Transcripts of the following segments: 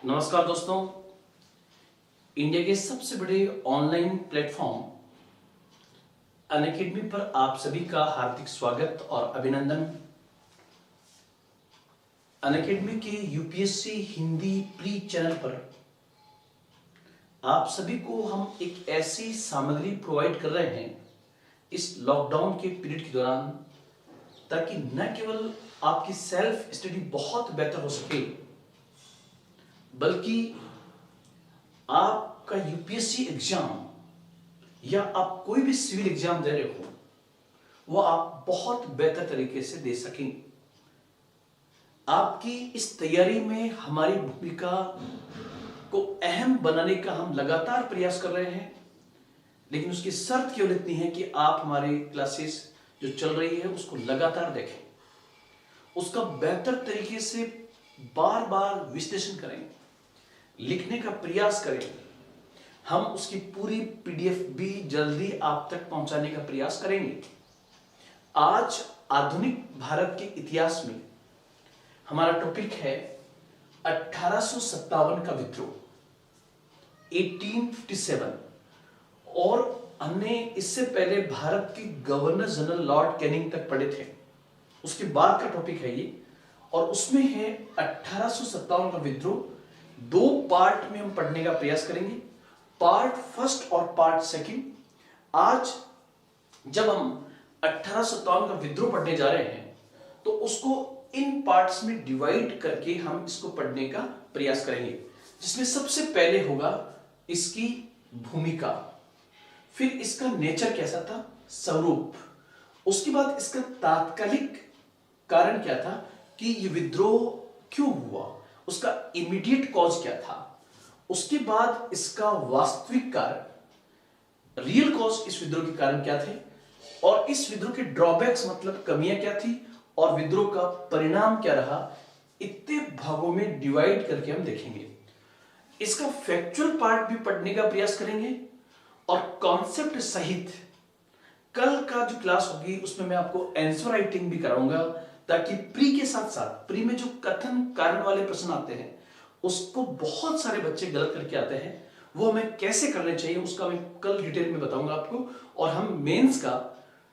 नमस्कार दोस्तों। इंडिया के सबसे बड़े ऑनलाइन प्लेटफॉर्म अनअकैडमी पर आप सभी का हार्दिक स्वागत और अभिनंदन। अनअकैडमी के यूपीएससी हिंदी प्री चैनल पर आप सभी को हम एक ऐसी सामग्री प्रोवाइड कर रहे हैं इस लॉकडाउन के पीरियड के दौरान, ताकि न केवल आपकी सेल्फ स्टडी बहुत बेहतर हो सके, बल्कि आपका यूपीएससी एग्जाम या आप कोई भी सिविल एग्जाम दे रहे हो वो आप बहुत बेहतर तरीके से दे सकें। आपकी इस तैयारी में हमारी भूमिका को अहम बनाने का हम लगातार प्रयास कर रहे हैं, लेकिन उसकी शर्त केवल इतनी है कि आप हमारे क्लासेस जो चल रही है उसको लगातार देखें, उसका बेहतर तरीके से बार बार विश्लेषण करें, लिखने का प्रयास करें। हम उसकी पूरी पीडीएफ भी जल्दी आप तक पहुंचाने का प्रयास करेंगे। आज आधुनिक भारत के इतिहास में हमारा टॉपिक है 1857 का विद्रोह, 1857। और हमने इससे पहले भारत के गवर्नर जनरल लॉर्ड कैनिंग तक पढ़े थे, उसके बाद का टॉपिक है ये, और उसमें है 1857 का विद्रोह। दो पार्ट में हम पढ़ने का प्रयास करेंगे, पार्ट फर्स्ट और पार्ट सेकंड। आज जब हम 1857 का विद्रोह पढ़ने जा रहे हैं तो उसको इन पार्ट्स में डिवाइड करके हम इसको पढ़ने का प्रयास करेंगे, जिसमें सबसे पहले होगा इसकी भूमिका, फिर इसका नेचर कैसा था, स्वरूप, उसके बाद इसका तात्कालिक कारण क्या था कि ये विद्रोह क्यों हुआ, उसका इमीडिएट कॉज क्या था, उसके बाद इसका वास्तविक कारण, रियल कॉज इस विद्रोह के कारण क्या थे, और इस विद्रोह के ड्रॉबैक्स मतलब कमियां क्या थी, और विद्रोह का परिणाम क्या रहा। इतने भागों में डिवाइड करके हम देखेंगे। इसका फैक्चुअल पार्ट भी पढ़ने का प्रयास करेंगे और कॉन्सेप्ट सहित कल का जो क्लास होगी उसमें मैं आपको आंसर राइटिंग भी कराऊंगा, ताकि प्री के साथ साथ प्री में जो कथन कारण वाले प्रश्न आते हैं उसको बहुत सारे बच्चे गलत करके आते हैं, वो हमें कैसे करने चाहिए उसका मैं कल डिटेल में बताऊंगा आपको। और हम मेंस का,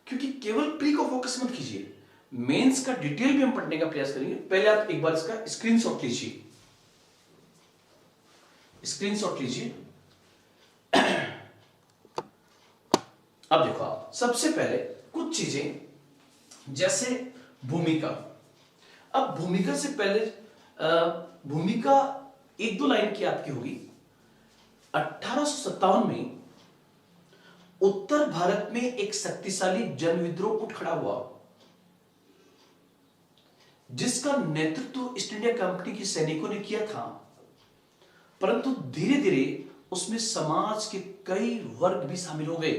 क्योंकि केवल प्री को फोकस मत कीजिए, मेंस का डिटेल भी हम पढ़ने का प्रयास करेंगे। पहले आप एक बार इसका स्क्रीनशॉट लीजिए, स्क्रीनशॉट लीजिए। अब देखो, आप सबसे पहले कुछ चीजें जैसे भूमिका। अब भूमिका से पहले भूमिका एक दो लाइन की आपकी होगी। 1857 में उत्तर भारत में एक शक्तिशाली जन विद्रोह उठ खड़ा हुआ, जिसका नेतृत्व ईस्ट इंडिया कंपनी के सैनिकों ने किया था, परंतु धीरे धीरे उसमें समाज के कई वर्ग भी शामिल हो गए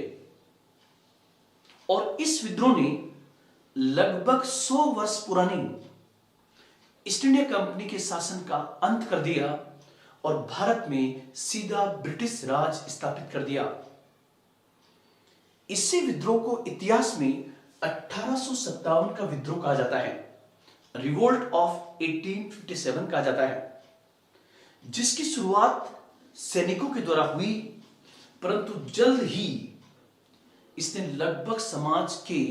और इस विद्रोह ने लगभग 100 वर्ष पुरानी ईस्ट इंडिया कंपनी के शासन का अंत कर दिया और भारत में सीधा ब्रिटिश राज स्थापित कर दिया। इसी विद्रोह को इतिहास में 1857 का विद्रोह कहा जाता है, रिवोल्ट ऑफ 1857 कहा जाता है, जिसकी शुरुआत सैनिकों के द्वारा हुई, परंतु जल्द ही इसने लगभग समाज के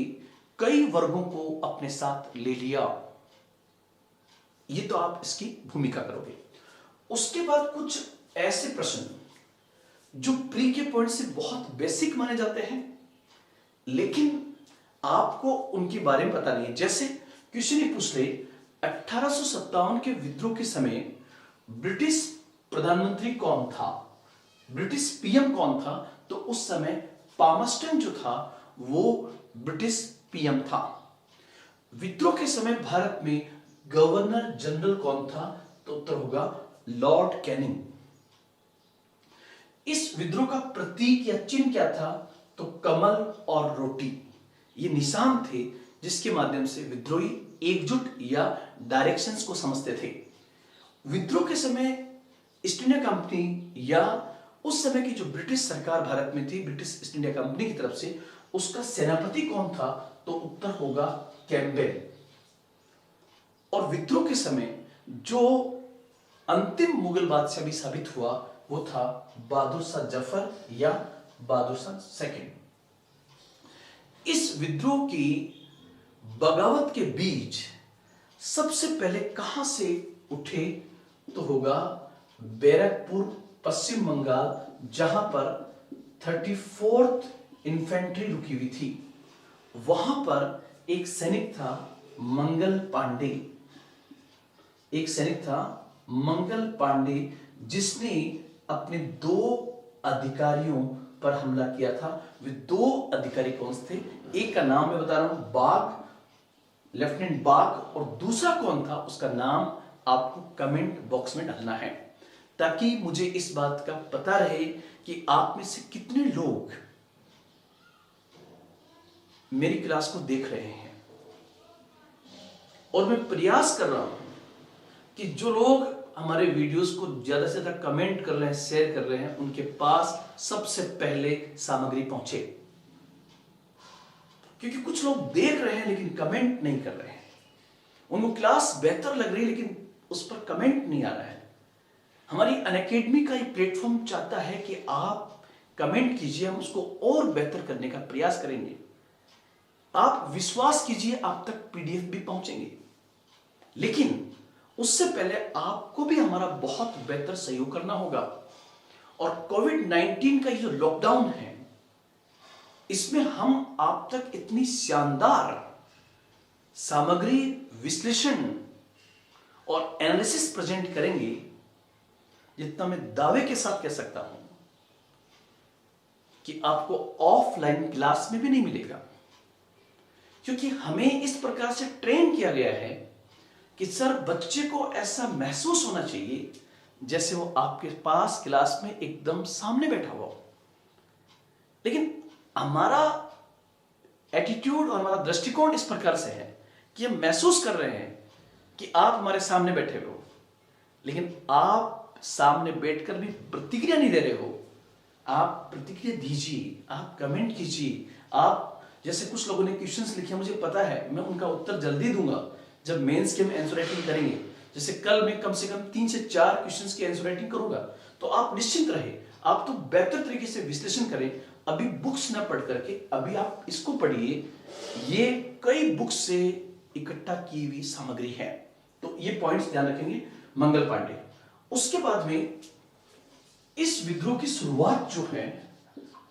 कई वर्गों को अपने साथ ले लिया। ये तो आप इसकी भूमिका करोगे। उसके बाद कुछ ऐसे प्रश्न जो प्री के पॉइंट से बहुत बेसिक माने जाते हैं, लेकिन आपको उनके बारे में पता नहीं है। जैसे किसी ने पूछ ले 1857 के विद्रोह के समय ब्रिटिश प्रधानमंत्री कौन था, ब्रिटिश पीएम कौन था, तो उस समय पामस्टन जो था वो ब्रिटिश पीएम था। विद्रोह के समय भारत में गवर्नर जनरल कौन था, तो उत्तर होगा लॉर्ड कैनिंग। इस विद्रोह का प्रतीक या चिन्ह क्या था, तो कमल और रोटी, ये निशान थे जिसके माध्यम से विद्रोही एकजुट या डायरेक्शंस को समझते थे। विद्रोह के समय ईस्ट इंडिया कंपनी या उस समय की जो ब्रिटिश सरकार भारत में थी, ब्रिटिश ईस्ट इंडिया कंपनी की तरफ से, उसका सेनापति कौन था, तो उत्तर होगा कैम्पबेल। और विद्रोह के समय जो अंतिम मुगल बादशाह भी साबित हुआ, वो था बहादुर शाह जफर या बहादुर शाह सेकंड। इस विद्रोह की बगावत के बीज सबसे पहले कहां से उठे तो होगा बैरकपुर, पश्चिम बंगाल, जहां पर 34th इन्फेंट्री रुकी हुई थी। वहां पर एक सैनिक था मंगल पांडे, एक सैनिक था मंगल पांडे, जिसने अपने 2 अधिकारियों पर हमला किया था। वे 2 अधिकारी कौन थे? एक का नाम मैं बता रहा हूं, बाग, लेफ्टिनेंट बाग, और दूसरा कौन था उसका नाम आपको कमेंट बॉक्स में डालना है, ताकि मुझे इस बात का पता रहे कि आप में से कितने लोग मेरी क्लास को देख रहे हैं। और मैं प्रयास कर रहा हूं कि जो लोग हमारे वीडियोस को ज्यादा से ज्यादा कमेंट कर रहे हैं, शेयर कर रहे हैं, उनके पास सबसे पहले सामग्री पहुंचे। क्योंकि कुछ लोग देख रहे हैं लेकिन कमेंट नहीं कर रहे हैं, उनको क्लास बेहतर लग रही है लेकिन उस पर कमेंट नहीं आ रहा है। हमारी अनअकैडमी का ये प्लेटफॉर्म चाहता है कि आप कमेंट कीजिए, हम उसको और बेहतर करने का प्रयास करेंगे। आप विश्वास कीजिए, आप तक पीडीएफ भी पहुंचेंगे, लेकिन उससे पहले आपको भी हमारा बहुत बेहतर सहयोग करना होगा। और कोविड-19 का ये जो लॉकडाउन है, इसमें हम आप तक इतनी शानदार सामग्री, विश्लेषण और एनालिसिस प्रेजेंट करेंगे, जितना मैं दावे के साथ कह सकता हूं कि आपको ऑफलाइन क्लास में भी नहीं मिलेगा। क्योंकि हमें इस प्रकार से ट्रेन किया गया है कि सर, बच्चे को ऐसा महसूस होना चाहिए जैसे वो आपके पास क्लास में एकदम सामने बैठा हुआ हो। लेकिन हमारा एटीट्यूड और हमारा दृष्टिकोण इस प्रकार से है कि हम महसूस कर रहे हैं कि आप हमारे सामने बैठे हुए हो, लेकिन आप सामने बैठकर भी प्रतिक्रिया नहीं दे रहे हो। आप प्रतिक्रिया दीजिए, आप कमेंट कीजिए। आप जैसे कुछ लोगों ने क्वेश्चंस लिखे, मुझे पता है मैं उनका उत्तर जल्दी दूंगा जब मेंस के हम आंसर राइटिंग करेंगे। जैसे कल मैं कम से कम 3 से 4 क्वेश्चंस की आंसर राइटिंग करूंगा, तो आप निश्चिंत रहे, आप तो बेहतर तरीके से विश्लेषण करें। अभी बुक्स ना पढ़ करके अभी आप इसको पढ़िए, ये कई बुक्स से इकट्ठा की हुई सामग्री है। तो ये पॉइंट्स ध्यान रखेंगे। मंगल पांडे, उसके बाद में इस विद्रोह की शुरुआत जो है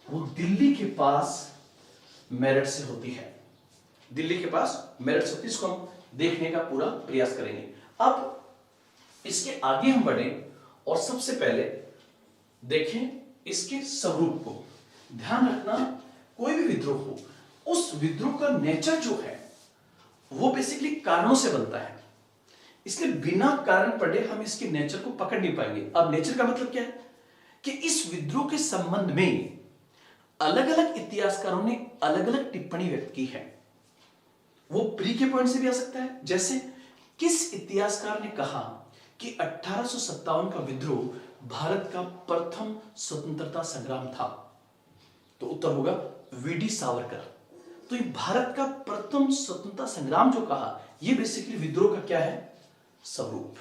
वो दिल्ली के पास मेरठ से होती है। दिल्ली के पास मेरठ से होती है, इसको हम देखने का पूरा प्रयास करेंगे। अब इसके आगे हम बढ़े और सबसे पहले देखें इसके स्वरूप को। ध्यान रखना, कोई भी विद्रोह हो, उस विद्रोह का नेचर जो है वो बेसिकली कारणों से बनता है। इसलिए बिना कारण पढ़े हम इसके नेचर को पकड़ नहीं पाएंगे। अब नेचर का मतलब क्या है कि इस विद्रोह के संबंध में अलग अलग इतिहासकारों ने अलग अलग टिप्पणी व्यक्त की है। वो प्री के पॉइंट से भी आ सकता है, जैसे किस इतिहासकार ने कहा कि 1857 का विद्रोह भारत का प्रथम स्वतंत्रता संग्राम था, तो उत्तर होगा वीडी सावरकर। तो ये भारत का प्रथम स्वतंत्रता संग्राम जो कहा, ये बेसिकली विद्रोह का क्या है? स्वरूप।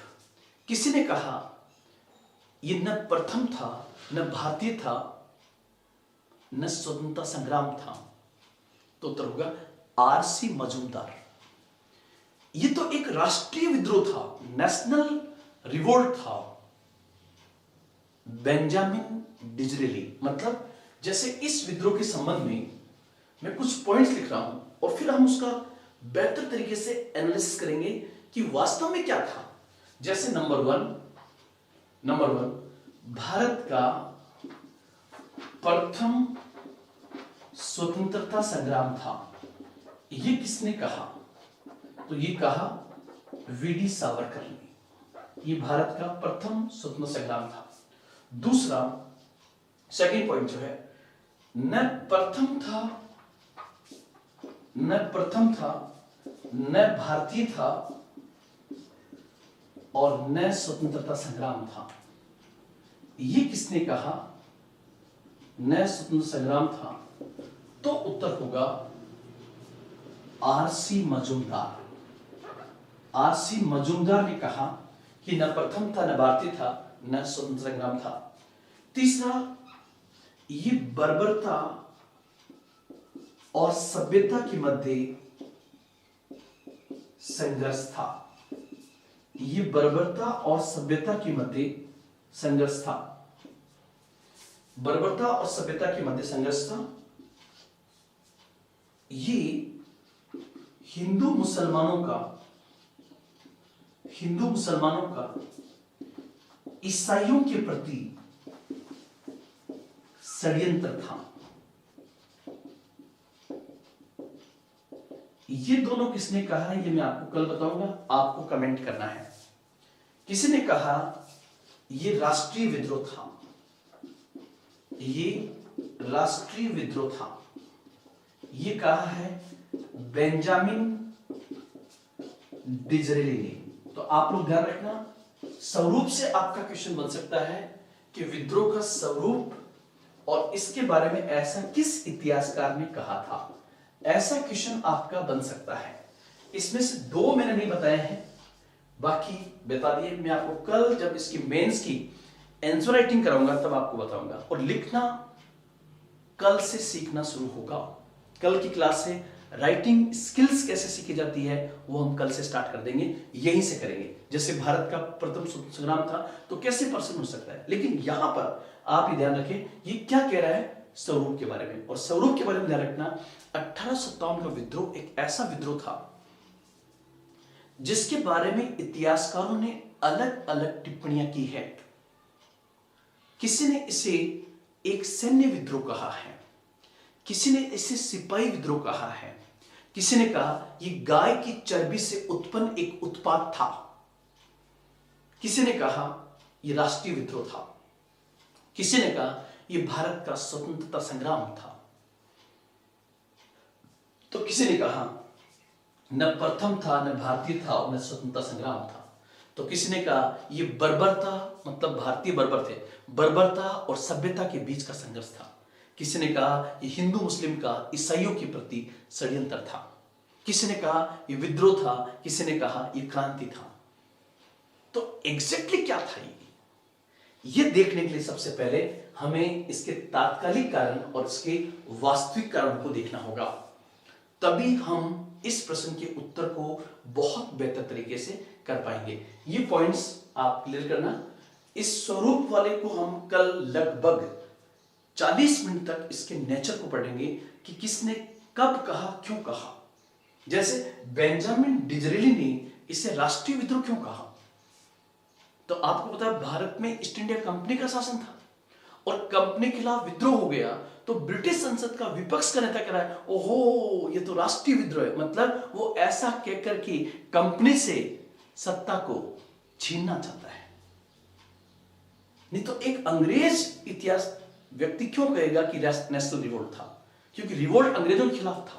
किसी ने कहा ये न प्रथम था, न भारतीय था, न स्वतंत्रता संग्राम था, तो उत्तर होगा आरसी मजूमदार। ये तो एक राष्ट्रीय विद्रोह था, नेशनल रिवोल्ट था। Benjamin Disraeli. मतलब जैसे इस विद्रोह के संबंध में मैं कुछ पॉइंट्स लिख रहा हूं और फिर हम उसका बेहतर तरीके से एनालिसिस करेंगे कि वास्तव में क्या था। जैसे नंबर वन, भारत का प्रथम स्वतंत्रता संग्राम था। ये किसने कहा? तो ये कहा वीडी सावरकर ने। ये भारत का प्रथम स्वतंत्रता संग्राम था। दूसरा, सेकंड पॉइंट जो है, न प्रथम था, न भारतीय था और न स्वतंत्रता संग्राम था। ये किसने कहा? न स्वतंत्रता संग्राम था, तो उत्तर होगा आरसी मजूमदार। आरसी मजूमदार ने कहा कि न प्रथम था, न भारतीय था, न स्वतंत्र संग्राम था। तीसरा, ये बर्बरता और सभ्यता के मध्य संघर्ष था। ये बर्बरता और सभ्यता के मध्य संघर्ष था। बर्बरता और सभ्यता के मध्य संघर्ष था। ये हिंदू मुसलमानों का ईसाइयों के प्रति षड्यंत्र था। ये दोनों किसने कहा है, ये मैं आपको कल बताऊंगा, आपको कमेंट करना है। किसी ने कहा ये राष्ट्रीय विद्रोह था, ये राष्ट्रीय विद्रोह था। ये कहा है बेंजामिन डिज़रेली ने। तो आप लोग ध्यान रखना, स्वरूप से आपका क्वेश्चन बन सकता है कि विद्रोह का स्वरूप और इसके बारे में ऐसा किस इतिहासकार ने कहा था। ऐसा क्वेश्चन आपका बन सकता है। इसमें से दो मैंने नहीं बताए हैं, बाकी बता दिए। मैं आपको कल जब इसकी मेंस की आंसर राइटिंग कराऊंगा तब आपको बताऊंगा। और लिखना कल से सीखना शुरू होगा। कल की क्लास से राइटिंग स्किल्स कैसे सीखी जाती है वो हम कल से स्टार्ट कर देंगे, यहीं से करेंगे। जैसे भारत का प्रथम स्वतंत्रता संग्राम था तो कैसे प्रश्न हो सकता है, लेकिन यहां पर आप ही ध्यान रखें ये क्या कह रहा है स्वरूप के बारे में। और स्वरूप के बारे में ध्यान रखना, 1857 का विद्रोह एक ऐसा विद्रोह था जिसके बारे में इतिहासकारों ने अलग अलग टिप्पणियां की है। किसी ने इसे एक सैन्य विद्रोह कहा है, किसी ने इसे सिपाही विद्रोह कहा है, किसी ने कहा यह गाय की चर्बी से उत्पन्न एक उत्पाद था, किसी ने कहा यह राष्ट्रीय विद्रोह था, किसी ने कहा यह भारत का स्वतंत्रता संग्राम था, तो किसी ने कहा न प्रथम था, न भारतीय था और न स्वतंत्रता संग्राम था। तो किसी ने कहा यह बर्बरता, मतलब भारतीय बर्बर थे, बर्बरता और सभ्यता के बीच का संघर्ष था। किसी ने कहा यह हिंदू मुस्लिम का ईसाइयों के प्रति षड्यंत्र था। किसी ने कहा यह विद्रोह था, किसी ने कहा यह क्रांति था। तो एग्जैक्टली क्या था ये देखने के लिए सबसे पहले हमें इसके तात्कालिक कारण और इसके वास्तविक कारण को देखना होगा, तभी हम इस प्रश्न के उत्तर को बहुत बेहतर तरीके से कर पाएंगे। ये पॉइंट्स आप क्लियर करना। इस स्वरूप वाले को हम कल लगभग 40 मिनट तक इसके नेचर को पढ़ेंगे कि किसने कब कहा, क्यों कहा। जैसे बेंजामिन डिज़रेली ने इसे राष्ट्रीय विद्रोह क्यों कहा, तो आपको पता है भारत में ईस्ट इंडिया कंपनी का शासन था और कंपनी के खिलाफ विद्रोह हो गया तो ब्रिटिश संसद का विपक्ष का नेता कह रहा है ओहो ये तो राष्ट्रीय विद्रोह है। मतलब वो ऐसा कहकर कि कंपनी से सत्ता को छीनना चाहता है। नहीं तो एक अंग्रेज इतिहास व्यक्ति क्यों कहेगा कि नेशनल रिवोल्ट था, क्योंकि रिवोल्ट अंग्रेजों के खिलाफ था।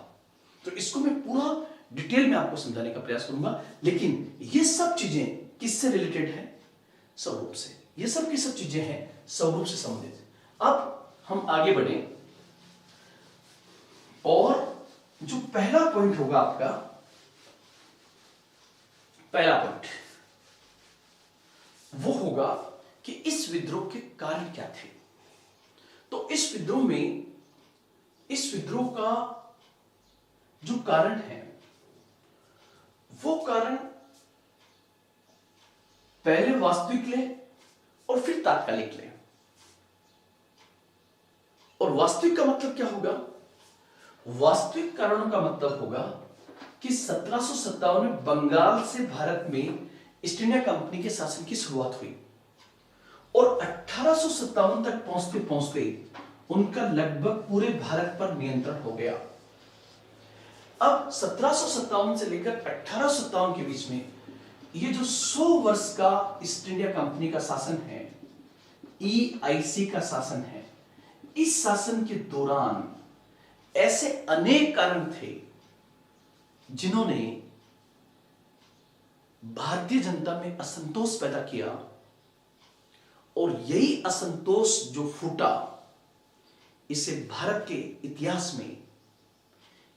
तो इसको मैं पूरा डिटेल में आपको समझाने का प्रयास करूंगा, लेकिन ये सब चीजें किससे रिलेटेड है, स्वरूप से। ये सब की सब चीजें हैं स्वरूप से संबंधित। अब हम आगे बढ़े और जो पहला पॉइंट होगा आपका, पहला पॉइंट वो होगा कि इस विद्रोह के कारण क्या थे। तो इस विद्रोह का जो कारण है वो कारण पहले वास्तविक ले और फिर तात्कालिक ले। और वास्तविक का मतलब क्या होगा, वास्तविक कारणों का मतलब होगा कि 1757 में बंगाल से भारत में ईस्ट इंडिया कंपनी के शासन की शुरुआत हुई और 1857 तक पहुंचते पहुंचते उनका लगभग पूरे भारत पर नियंत्रण हो गया। अब 1757 से लेकर 1857 के बीच में ये जो 100 वर्ष का ईस्ट इंडिया कंपनी का शासन है, EIC का शासन है, इस शासन के दौरान ऐसे अनेक कारण थे जिन्होंने भारतीय जनता में असंतोष पैदा किया और यही असंतोष जो फूटा इसे भारत के इतिहास में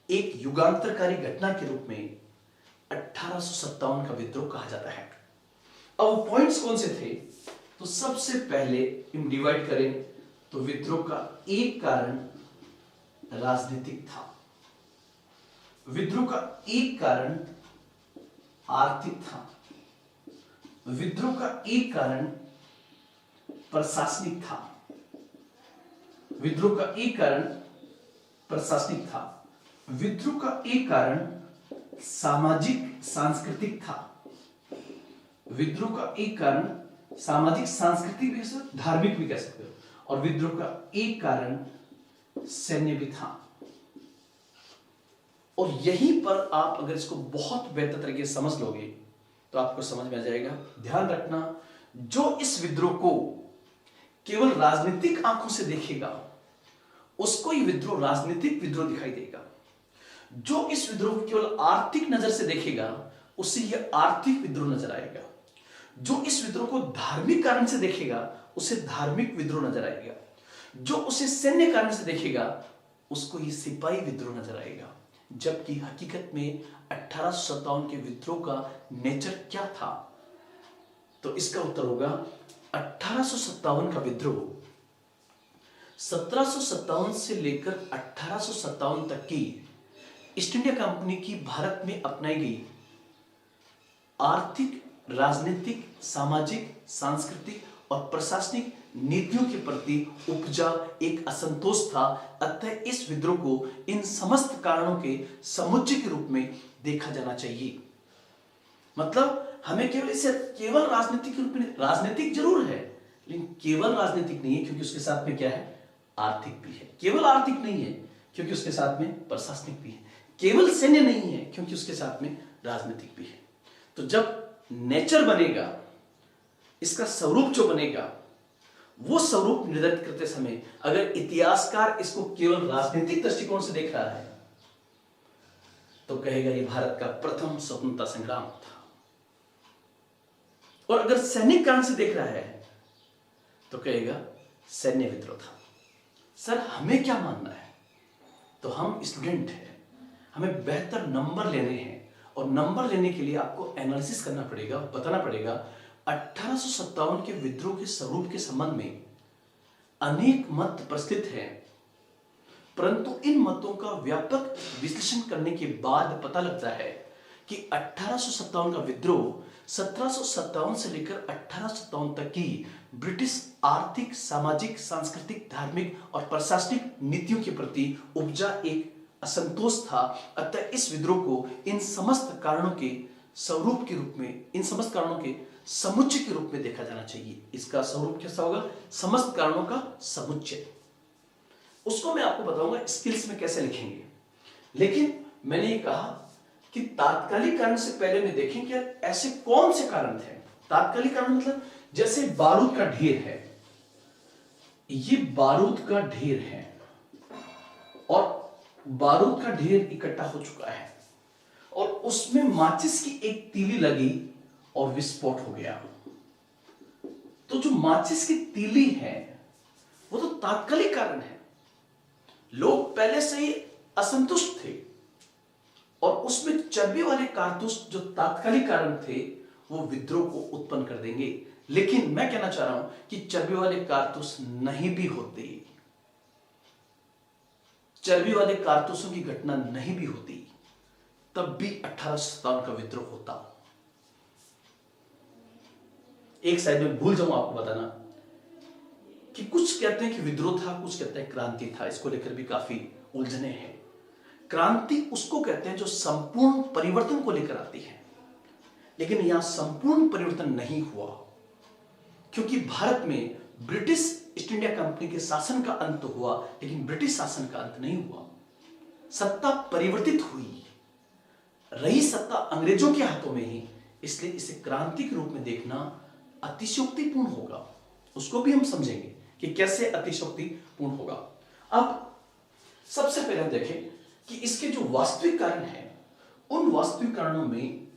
एक युगांतरकारी घटना के रूप में 1857 का विद्रोह कहा जाता है। अब वो पॉइंट्स कौन से थे? तो सबसे पहले हम डिवाइड करें तो विद्रोह का एक कारण राजनीतिक था, विद्रोह का एक कारण आर्थिक था, विद्रोह का एक कारण प्रशासनिक था, विद्रोह का एक कारण प्रशासनिक था, विद्रोह का एक कारण सामाजिक सांस्कृतिक था, विद्रोह का एक कारण सामाजिक सांस्कृतिक भी कह सकते, धार्मिक भी कह सकते हो, और विद्रोह का एक कारण सैन्य भी था। और यहीं पर आप अगर इसको बहुत बेहतर तरीके से समझ लोगे तो आपको समझ में आ जाएगा। ध्यान रखना, जो इस विद्रोह को केवल राजनीतिक आंखों से देखेगा उसको ये विद्रोह राजनीतिक विद्रोह दिखाई देगा। जो इस विद्रोह को केवल आर्थिक नजर से देखेगा उसे यह आर्थिक विद्रोह नजर आएगा। जो इस विद्रोह को धार्मिक कारण से देखेगा उसे धार्मिक विद्रोह नजर आएगा। जो उसे सैन्य कारण से देखेगा उसको ये सिपाही विद्रोह नजर आएगा। जबकि हकीकत में 1857 के विद्रोह का नेचर क्या था? तो इसका उत्तर होगा 1857 का विद्रोह 1757 से लेकर 1857 तक की ईस्ट इंडिया कंपनी की भारत में अपनाई गई आर्थिक, राजनीतिक, सामाजिक, सांस्कृतिक और प्रशासनिक नीतियों के प्रति उपजा एक असंतोष था। अतः इस विद्रोह को इन समस्त कारणों के समुच्चय के रूप में देखा जाना चाहिए। मतलब हमें केवल इसे केवल राजनीतिक के रूप में, राजनीतिक जरूर है लेकिन केवल राजनीतिक नहीं है, क्योंकि उसके साथ में क्या है? आर्थिक भी है। केवल आर्थिक नहीं है क्योंकि उसके साथ में प्रशासनिक भी है। केवल सैन्य नहीं है क्योंकि उसके साथ में राजनीतिक भी है। तो जब नेचर बनेगा, इसका स्वरूप जो बनेगा, वो स्वरूप निर्धारित करते समय अगर इतिहासकार इसको केवल राजनीतिक दृष्टिकोण से देख रहा है तो कहेगा ये भारत का प्रथम स्वतंत्रता संग्राम था। और अगर सैनिक कारण से देख रहा है तो कहेगा सैन्य विद्रोह था। सर हमें क्या मानना है? तो हम स्टूडेंट हैं, हमें बेहतर नंबर लेने हैं और नंबर लेने के लिए आपको एनालिसिस करना पड़ेगा, बताना पड़ेगा 1857 के विद्रोह के स्वरूप के संबंध में अनेक मत प्रचलित हैं, परंतु इन मतों का व्यापक विश्लेषण करने के बाद पता लगता है कि 1857 का विद्रोह 1757 से लेकर 1857 तक की ब्रिटिश आर्थिक, सामाजिक, सांस्कृतिक, धार्मिक और प्रशासनिक नीतियों के प्रति उपजा एक असंतोष था। अतः इस विद्रोह को इन समस्त कारणों के स्वरूप के रूप में, इन समस्त कारणों के समुच्चय के रूप में देखा जाना चाहिए। इसका स्वरूप कैसा होगा? समस्त कारणों का समुच्चय। उसको मैं आपको बताऊंगा स्किल्स में कैसे लिखेंगे। लेकिन मैंने ये कहा कि तात्कालिक कारण से पहले में देखें कि ऐसे कौन से कारण थे। तात्कालिक कारण मतलब जैसे बारूद का ढेर है, ये बारूद का ढेर है और बारूद का ढेर इकट्ठा हो चुका है और उसमें माचिस की एक तीली लगी और विस्फोट हो गया। तो जो माचिस की तीली है वो तो तात्कालिक कारण है। लोग पहले से ही असंतुष्ट थे और उसमें चर्बी वाले कारतूस जो तात्कालिक कारण थे वो विद्रोह को उत्पन्न कर देंगे। लेकिन मैं कहना चाह रहा हूं कि चर्बी वाले कारतूस नहीं भी होते, चर्बी वाले कारतूसों की घटना नहीं भी होती, तब भी 1857 का विद्रोह होता। एक साइड में भूल जाऊं आपको बताना कि कुछ कहते हैं कि विद्रोह था, कुछ कहते हैं क्रांति था। इसको लेकर भी काफी उलझने हैं। क्रांति उसको कहते हैं जो संपूर्ण परिवर्तन को लेकर आती है, लेकिन यहां संपूर्ण परिवर्तन नहीं हुआ क्योंकि भारत में ब्रिटिश ईस्ट इंडिया कंपनी के शासन का अंत हुआ, लेकिन ब्रिटिश शासन का अंत नहीं हुआ। सत्ता परिवर्तित हुई, रही सत्ता अंग्रेजों के हाथों में ही, इसलिए इसे क्रांति के रूप में देखना अतिशयोक्तिपूर्ण होगा। उसको भी हम समझेंगे कि कैसे अतिशयोक्तिपूर्ण होगा। अब सबसे पहले हम देखें कि इसके जो वास्तविक कारण हैं, उन वास्तविक कारणों में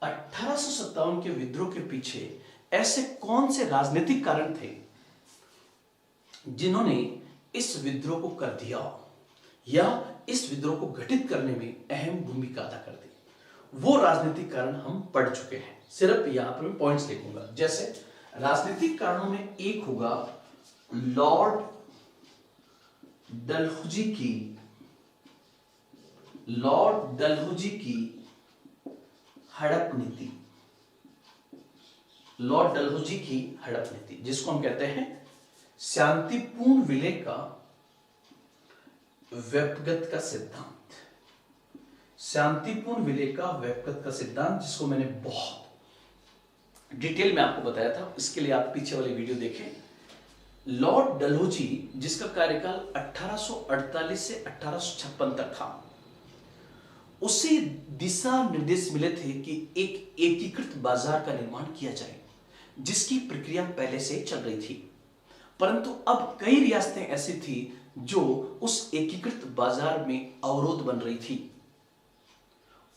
1857 के विद्रोह के पीछे ऐसे कौन से राजनीतिक कारण थे जिन्होंने इस विद्रोह को कर दिया या इस विद्रोह को घटित करने में अहम भूमिका अदा कर दी। वो राजनीतिक कारण हम पढ़ चुके हैं। सिर्फ यहां पर मैं पॉइंट्स लिखूंगा। जैसे राजनीतिक कारणों में एक होगा लॉर्ड डलहौजी की हड़प नीति, लॉर्ड डलहौजी की हड़प नीति, जिसको हम कहते हैं शांतिपूर्ण विलय का व्यक्तिगत का सिद्धांत, शांतिपूर्ण विलय का व्यक्तिगत का सिद्धांत, जिसको मैंने बहुत डिटेल में आपको बताया था। इसके लिए आप पीछे वाली वीडियो देखें। लॉर्ड डलहौजी, जिसका कार्यकाल 1848 से 1856 तक था, उसे दिशा निर्देश मिले थे कि एक एकीकृत बाजार का निर्माण किया जाए, जिसकी प्रक्रिया पहले से चल रही थी। परंतु अब कई रियासतें ऐसी थी जो उस एकीकृत बाजार में अवरोध बन रही थी,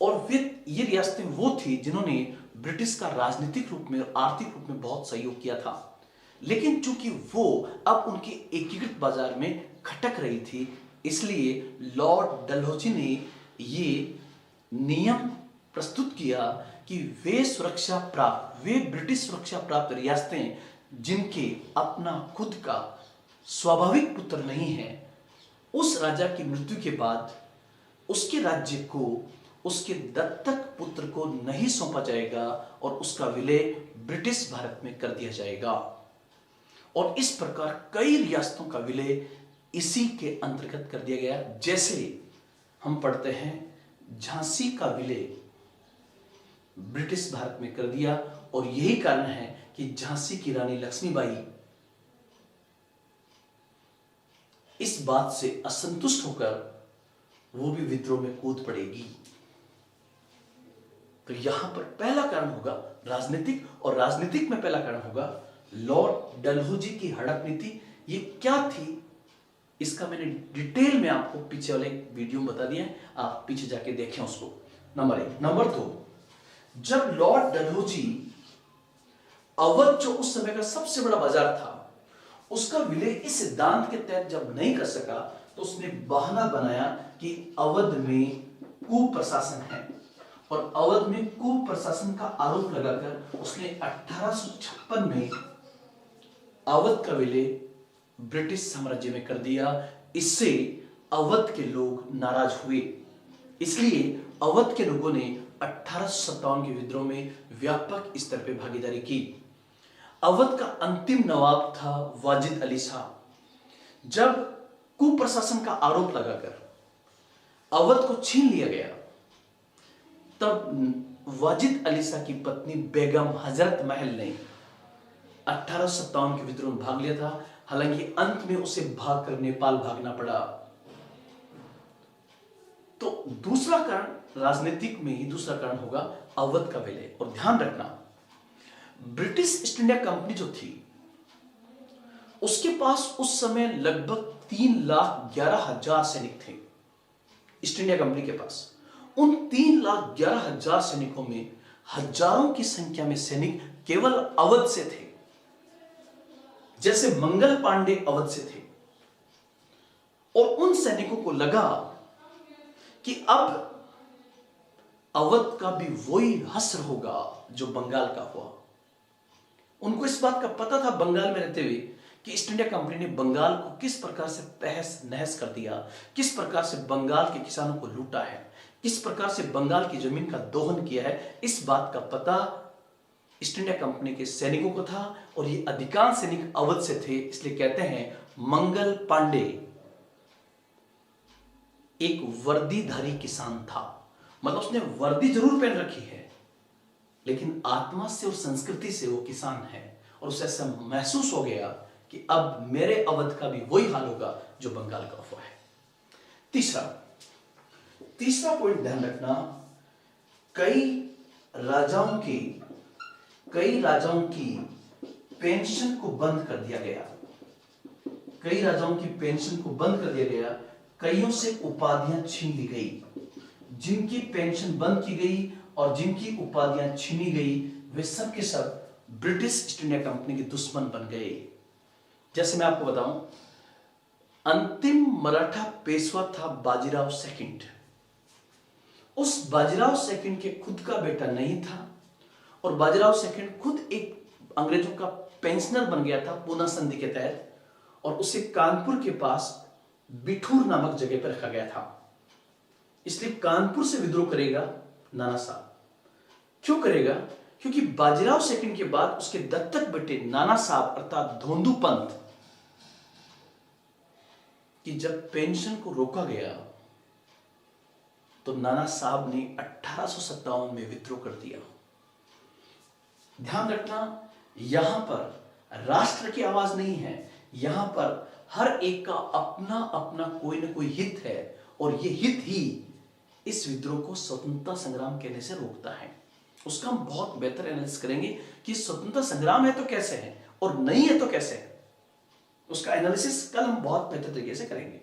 और ये रियासतें वो थी जिन्होंने ब्रिटिश का राजनीतिक रूप में और आर्थिक रूप में बहुत सहयोग किया था। लेकिन चूंकि वो अब उनके एकीकृत बाजार में खटक रही थी, इसलिए लॉर्ड डलहौजी ने ये नियम प्रस्तुत किया कि वे ब्रिटिश सुरक्षा प्राप्त रियासतें जिनके अपना खुद का स्वाभाविक पुत्र नहीं है, उस राजा की मृत्यु के बाद उसके राज्य को उसके दत्तक पुत्र को नहीं सौंपा जाएगा और उसका विलय ब्रिटिश भारत में कर दिया जाएगा। और इस प्रकार कई रियासतों का विलय इसी के अंतर्गत कर दिया गया। जैसे हम पढ़ते हैं, झांसी का विलय ब्रिटिश भारत में कर दिया, और यही कारण है कि झांसी की रानी लक्ष्मीबाई इस बात से असंतुष्ट होकर वो भी विद्रोह में कूद पड़ेगी। तो यहां पर पहला कारण होगा राजनीतिक, और राजनीतिक में पहला कारण होगा लॉर्ड डलहौजी की हड़प नीति। ये क्या थी, इसका मैंने डिटेल में आपको पीछे वाले वीडियो में बता दिया है, आप पीछे जाके देखें उसको। नंबर 1। नंबर 2, जब लॉर्ड डलहौजी अवध, जो उस समय का सबसे बड़ा बाजार था, उसका विलय इस सिद्धांत के तहत जब नहीं कर सका, तो उसने बहाना बनाया कि अवध में कुप्रशासन है, और अवध में कुप्रशासन का आरोप लगाकर उसने 1856 में अवध का विलय ब्रिटिश साम्राज्य में कर दिया। इससे अवध के लोग नाराज हुए, इसलिए अवध के लोगों ने 1857 के विद्रोह में व्यापक स्तर पर भागीदारी की। अवध का अंतिम नवाब था वाजिद अली शाह। जब कुप्रशासन का आरोप लगाकर अवध को छीन लिया गया, तब वाजिद अली शाह की पत्नी बेगम हजरत महल ने 1857 के विद्रोह में भाग लिया था। हालांकि अंत में उसे भागकर नेपाल भागना पड़ा। तो दूसरा कारण, राजनीतिक में ही दूसरा कारण होगा अवध का विलय। और ध्यान रखना, ब्रिटिश ईस्ट इंडिया कंपनी जो थी, उसके पास उस समय लगभग 3,11,000 सैनिक थे। ईस्ट इंडिया कंपनी के पास उन 3,11,000 सैनिकों में हजारों की संख्या में सैनिक केवल अवध से थे। जैसे मंगल पांडे अवध से थे, और उन सैनिकों को लगा कि अब अवध का भी वही हश्र होगा जो बंगाल का हुआ। उनको इस बात का पता था बंगाल में रहते हुए कि ईस्ट इंडिया कंपनी ने बंगाल को किस प्रकार से तहस नहस कर दिया, किस प्रकार से बंगाल के किसानों को लूटा है, किस प्रकार से बंगाल की जमीन का दोहन किया है। इस बात का पता ईस्ट इंडिया कंपनी के सैनिकों को था, और ये अधिकांश सैनिक अवध से थे। इसलिए कहते हैं मंगल पांडे एक वर्दीधारी किसान था। मतलब उसने वर्दी जरूर पहन रखी है, लेकिन आत्मा से और संस्कृति से वो किसान है, और उसे ऐसा महसूस हो गया कि अब मेरे अवध का भी वही हाल होगा जो बंगाल का हुआ है। तीसरा पॉइंट ध्यान रखना, कई राजाओं की पेंशन को बंद कर दिया गया। कई राजाओं की पेंशन को बंद कर दिया गया, कईयों से उपाधियां छीन ली गई। जिनकी पेंशन बंद की गई और जिनकी उपाधियां छीनी गई, वे सब के सब ब्रिटिश ईस्ट इंडिया कंपनी के दुश्मन बन गए। जैसे मैं आपको बताऊं, अंतिम मराठा पेशवा था बाजीराव सेकंड। उस बाजीराव सेकंड के खुद का बेटा नहीं था, और बाजीराव सेकंड खुद एक अंग्रेजों का पेंशनर बन गया था पूना संधि के तहत, और उसे कानपुर के पास बिठूर नामक जगह पर रखा गया था। इसलिए कानपुर से विद्रोह करेगा नाना साहब। क्यों करेगा? क्योंकि बाजीराव सेकंड के बाद उसके दत्तक बेटे नाना साहब अर्थात धोंदू पंत कि जब पेंशन को रोका गया तो नाना साहब ने 1857 में विद्रोह कर दिया। ध्यान रखना, यहां पर राष्ट्र की आवाज नहीं है, यहां पर हर एक का अपना अपना कोई ना कोई हित है, और यह हित ही इस विद्रोह को स्वतंत्रता संग्राम कहने से रोकता है। उसका हम बहुत बेहतर एनालिसिस करेंगे कि स्वतंत्रता संग्राम है तो कैसे है और नहीं है तो कैसे है। उसका एनालिसिस कल हम बहुत बेहतर तरीके से करेंगे।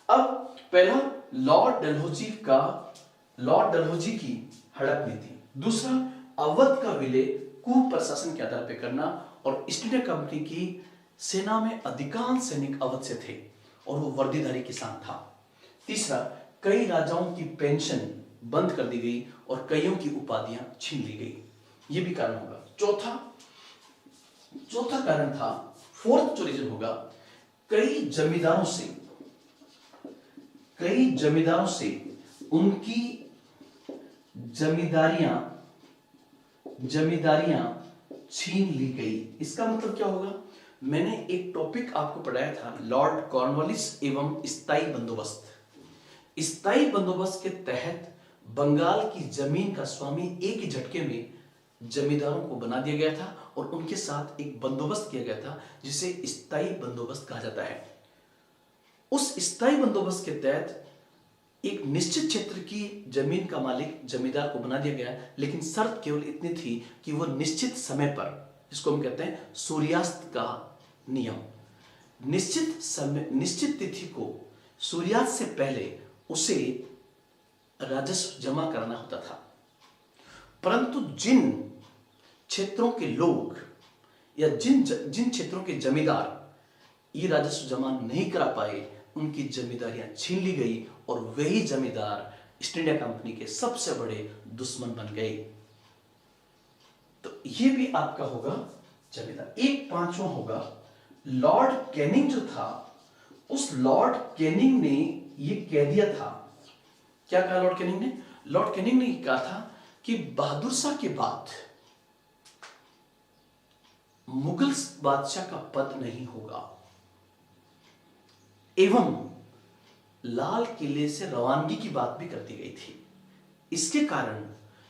अब पहला लॉर्ड डलहौजी की हड़प नीति, दूसरा अवध का विलय कुप्रशासन के आधार पर करना, और ईस्ट इंडिया कंपनी की सेना में अधिकांश सैनिक अवध से थे और वो वर्दीधारी किसान था। तीसरा, कई राजाओं की पेंशन बंद कर दी गई और कईयों की उपाधियां छीन ली गई, ये भी कारण होगा। चौथा कारण था, फोर्थ जो रीजन होगा, कई जमींदारों से उनकी जमींदारियां छीन ली गई। इसका मतलब क्या होगा? मैंने एक टॉपिक आपको पढ़ाया था, लॉर्ड कॉर्नवालिस एवं स्थायी बंदोबस्त। स्थायी बंदोबस्त के तहत बंगाल की जमीन का स्वामी एक ही झटके में जमींदारों को बना दिया गया था और उनके साथ एक बंदोबस्त किया गया था जिसे स्थायी बंदोबस्त कहा जाता है। उस स्थायी बंदोबस्त के तहत एक निश्चित क्षेत्र की जमीन का मालिक जमींदार को बना दिया गया, लेकिन शर्त केवल इतनी थी कि वह निश्चित समय पर, जिसको हम कहते हैं सूर्यास्त का नियम, निश्चित तिथि को सूर्यास्त से पहले उसे राजस्व जमा कराना होता था। परंतु जिन क्षेत्रों के लोग या जिन क्षेत्रों के जमींदार ये राजस्व जमा नहीं करा पाए, उनकी जमींदारियां छीन ली गई और वही जमींदार ईस्ट इंडिया कंपनी के सबसे बड़े दुश्मन बन गए। तो ये भी आपका होगा जमींदार। एक पांचवा होगा, लॉर्ड कैनिंग जो था, उस लॉर्ड कैनिंग ने ये कह दिया था, क्या कहा लॉर्ड कैनिंग ने? लॉर्ड कैनिंग ने कहा था कि बहादुर शाह के बाद मुगल बादशाह का पद नहीं होगा, एवं लाल किले से रवानगी की बात भी कर दी गई थी। इसके कारण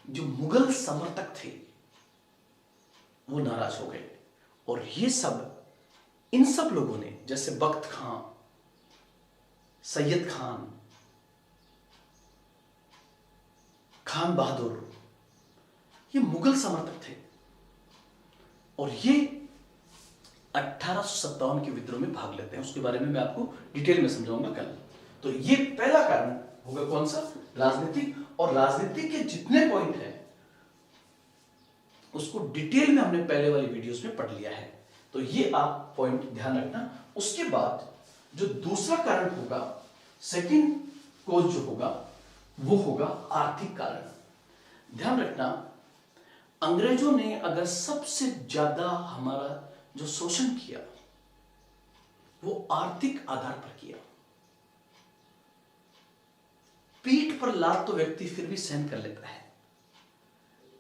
जो मुगल समर्थक थे वो नाराज हो गए, और ये सब इन सब लोगों ने, जैसे बख्त खां, सैयद खान, खान बहादुर, ये मुगल समर्थक थे और ये 1857 के विद्रोह में भाग लेते हैं। उसके बारे में मैं आपको डिटेल में समझाऊंगा कल। तो ये पहला कारण होगा कौन सा? राजनीतिक। और राजनीतिक के जितने पॉइंट हैं उसको डिटेल में हमने पहले वाली वीडियोस में पढ़ लिया है, तो ये आप पॉइंट ध्यान रखना। उसके बाद जो दूसरा कारण होगा, सेकंड कोज जो होगा, वो होगा आर्थिक कारण। ध्यान रखना, अंग्रेजों ने अगर सबसे ज्यादा हमारा जो शोषण किया वो आर्थिक आधार पर किया। पीठ पर लात तो व्यक्ति फिर भी सहन कर लेता है,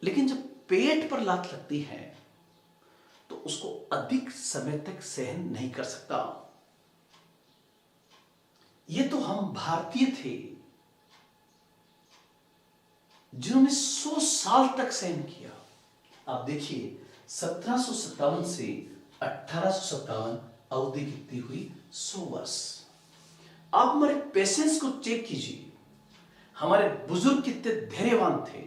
लेकिन जब पेट पर लात लगती है तो उसको अधिक समय तक सहन नहीं कर सकता। ये तो हम भारतीय थे जिन्होंने 100 साल तक सहन किया। आप देखिए 1757 से 1857 अवधि कितनी हुई? 100 वर्ष। आप हमारे पेशेंस को चेक कीजिए, हमारे बुजुर्ग कितने धैर्यवान थे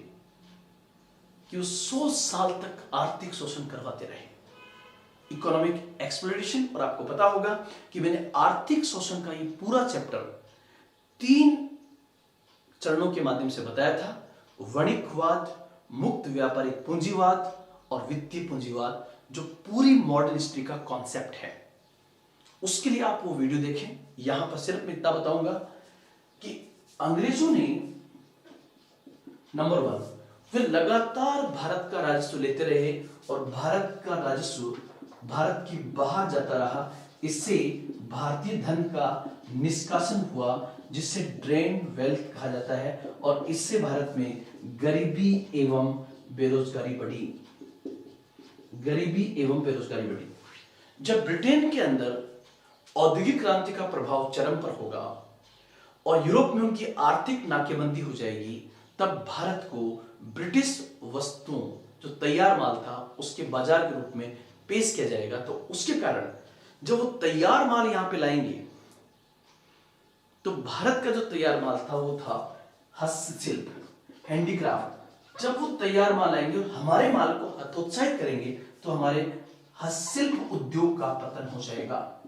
कि वो 100 साल तक आर्थिक शोषण करवाते रहे, इकोनॉमिक एक्सप्लोइटेशन। और आपको पता होगा कि मैंने आर्थिक शोषण का ये पूरा चैप्टर 3 चरणों के माध्यम से बताया था: वाणिज्यवाद, मुक्त व्यापारिक पूंजीवाद और वित्तीय पूंजीवाद, जो पूरी मॉडर्न हिस्ट्री का कॉन्सेप्ट है। उसके लिए आप वो वीडियो देखें। यहां पर सिर्फ मैं इतना बताऊंगा कि अंग्रेजों ने नंबर 1 वे लगातार भारत का राजस्व लेते रहे और भारत का राजस्व भारत की बाहर जाता रहा। इससे भारतीय धन का निष्कासन हुआ, जिसे ड्रेन वेल्थ कहा जाता है, और इससे भारत में गरीबी एवं बेरोजगारी बढ़ी। गरीबी एवं बेरोजगारी बढ़ी। जब ब्रिटेन के अंदर औद्योगिक क्रांति का प्रभाव चरम पर होगा और यूरोप में उनकी आर्थिक नाकेबंदी हो जाएगी, तब भारत को ब्रिटिश वस्तुओं, जो तैयार माल था, उसके बाजार के रूप में पेश किया जाएगा। तो उसके कारण जब वो तैयार माल यहां पे लाएंगे, तो भारत का जो तैयार माल था वो था हस्तशिल्प, हैंडीक्राफ्ट। जब वो तैयार माल आएंगे और हमारे माल को हतोत्साहित करेंगे, तो हमारे हस्तशिल्प उद्योग का पतन हो जाएगा।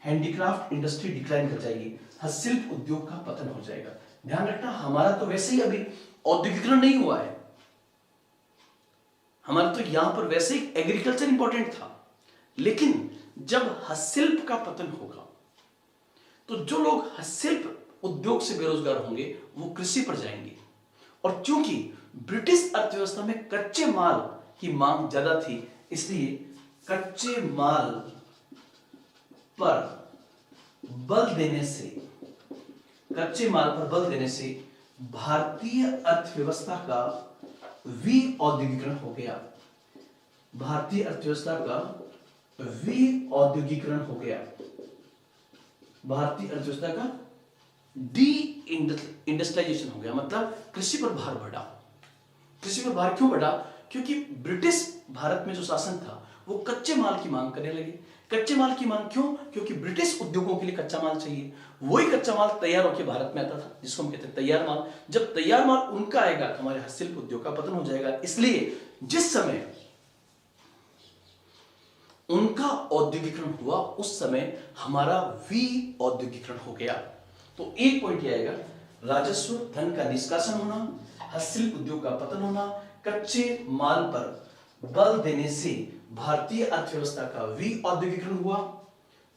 हैंडीक्राफ्ट इंडस्ट्री डिक्लाइन कर जाएगी, हस्तशिल्प उद्योग का पतन हो जाएगा। ध्यान रखना, हमारा तो वैसे ही अभी औद्योगिकरण नहीं हुआ है, हमारा तो यहां पर वैसे ही एग्रीकल्चर इंपॉर्टेंट था। लेकिन जब हस्तशिल्प का पतन होगा, तो जो लोग हस्तशिल्प उद्योग से बेरोजगार होंगे वो कृषि पर जाएंगे। और चूंकि ब्रिटिश अर्थव्यवस्था में कच्चे माल की मांग ज्यादा थी, इसलिए कच्चे माल पर बल देने से भारतीय अर्थव्यवस्था का विऔद्योगिकरण हो गया। भारतीय अर्थव्यवस्था का विऔद्योगिकरण हो गया। भारतीय अर्थव्यवस्था का डी इंडस्ट्रियलाइजेशन हो गया, मतलब कृषि पर भार बढ़ा। कृषि पर भार क्यों बढ़ा? क्योंकि ब्रिटिश भारत में जो शासन था वो कच्चे माल की मांग करने लगे। कच्चे माल की मांग क्यों? क्योंकि ब्रिटिश उद्योगों के लिए कच्चा माल चाहिए। वही कच्चा माल तैयार होकर भारत में आता था, जिसको हम कहते हैं तैयार माल। जब तैयार माल उनका आएगा तो हमारे हस्तशिल्प उद्योग का पतन हो जाएगा। इसलिए जिस समय उनका औद्योगिकरण हुआ, उस समय हमारा विऔद्योगिकरण हो गया। तो एक पॉइंट यह आएगा, राजस्व धन का निष्कासन होना, हस्तशिल्प उद्योग का पतन होना, कच्चे माल पर बल देने से भारतीय अर्थव्यवस्था का विऔद्योगिकरण हुआ।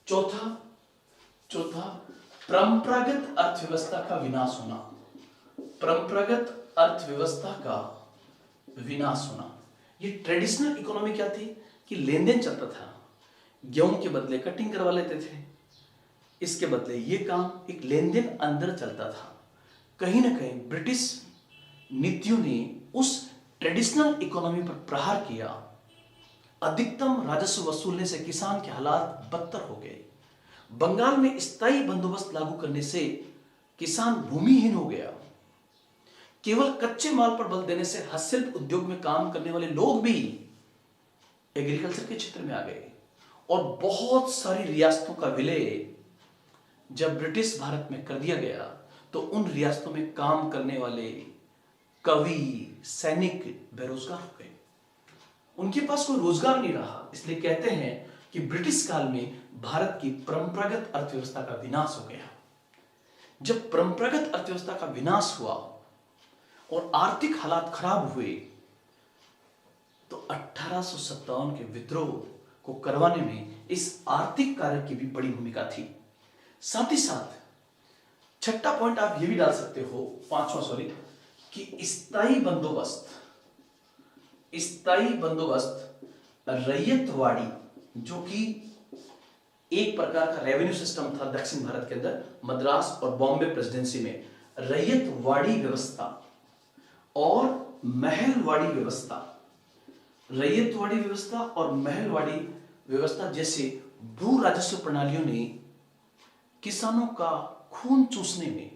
चौथा परंपरागत अर्थव्यवस्था का विनाश होना। परंपरागत अर्थव्यवस्था का विनाश होना। ये ट्रेडिशनल इकोनॉमी क्या थी कि लेन देन चलता था, गेहूं के बदले कटिंग करवा लेते थे, इसके बदले ये काम, एक लेन देन अंदर चलता था। कहीं ना कहीं ब्रिटिश नीतियों ने उस ट्रेडिशनल इकोनॉमी पर प्रहार किया। अधिकतम राजस्व वसूलने से किसान के हालात बदतर हो गए। बंगाल में स्थायी बंदोबस्त लागू करने से किसान भूमिहीन हो गया। केवल कच्चे माल पर बल देने से हस्तशिल्प उद्योग में काम करने वाले लोग भी एग्रीकल्चर के क्षेत्र में आ गए और बहुत सारी रियासतों का विलय जब ब्रिटिश भारत में कर दिया गया, तो उन रियासतों में काम करने वाले कवि, सैनिक बेरोजगार हो गए। उनके पास कोई रोजगार नहीं रहा। इसलिए कहते हैं कि ब्रिटिश काल में भारत की परंपरागत अर्थव्यवस्था का विनाश हो गया। जब परंपरागत अर्थव्यवस्था का विनाश हुआ और आर्थिक हालात खराब हुए, तो 1857 के विद्रोह को करवाने में इस आर्थिक कार्य की भी बड़ी भूमिका थी। साथ ही साथ छठा पॉइंट आप ये भी डाल सकते हो, पांचवा कि स्थायी बंदोबस्त रैयतवाड़ी, जो कि एक प्रकार का रेवेन्यू सिस्टम था दक्षिण भारत के अंदर, मद्रास और बॉम्बे प्रेसिडेंसी में रैयतवाड़ी व्यवस्था और महलवाड़ी व्यवस्था, रैयतवाड़ी व्यवस्था और महलवाड़ी व्यवस्था जैसे भू राजस्व प्रणालियों ने किसानों का खून चूसने में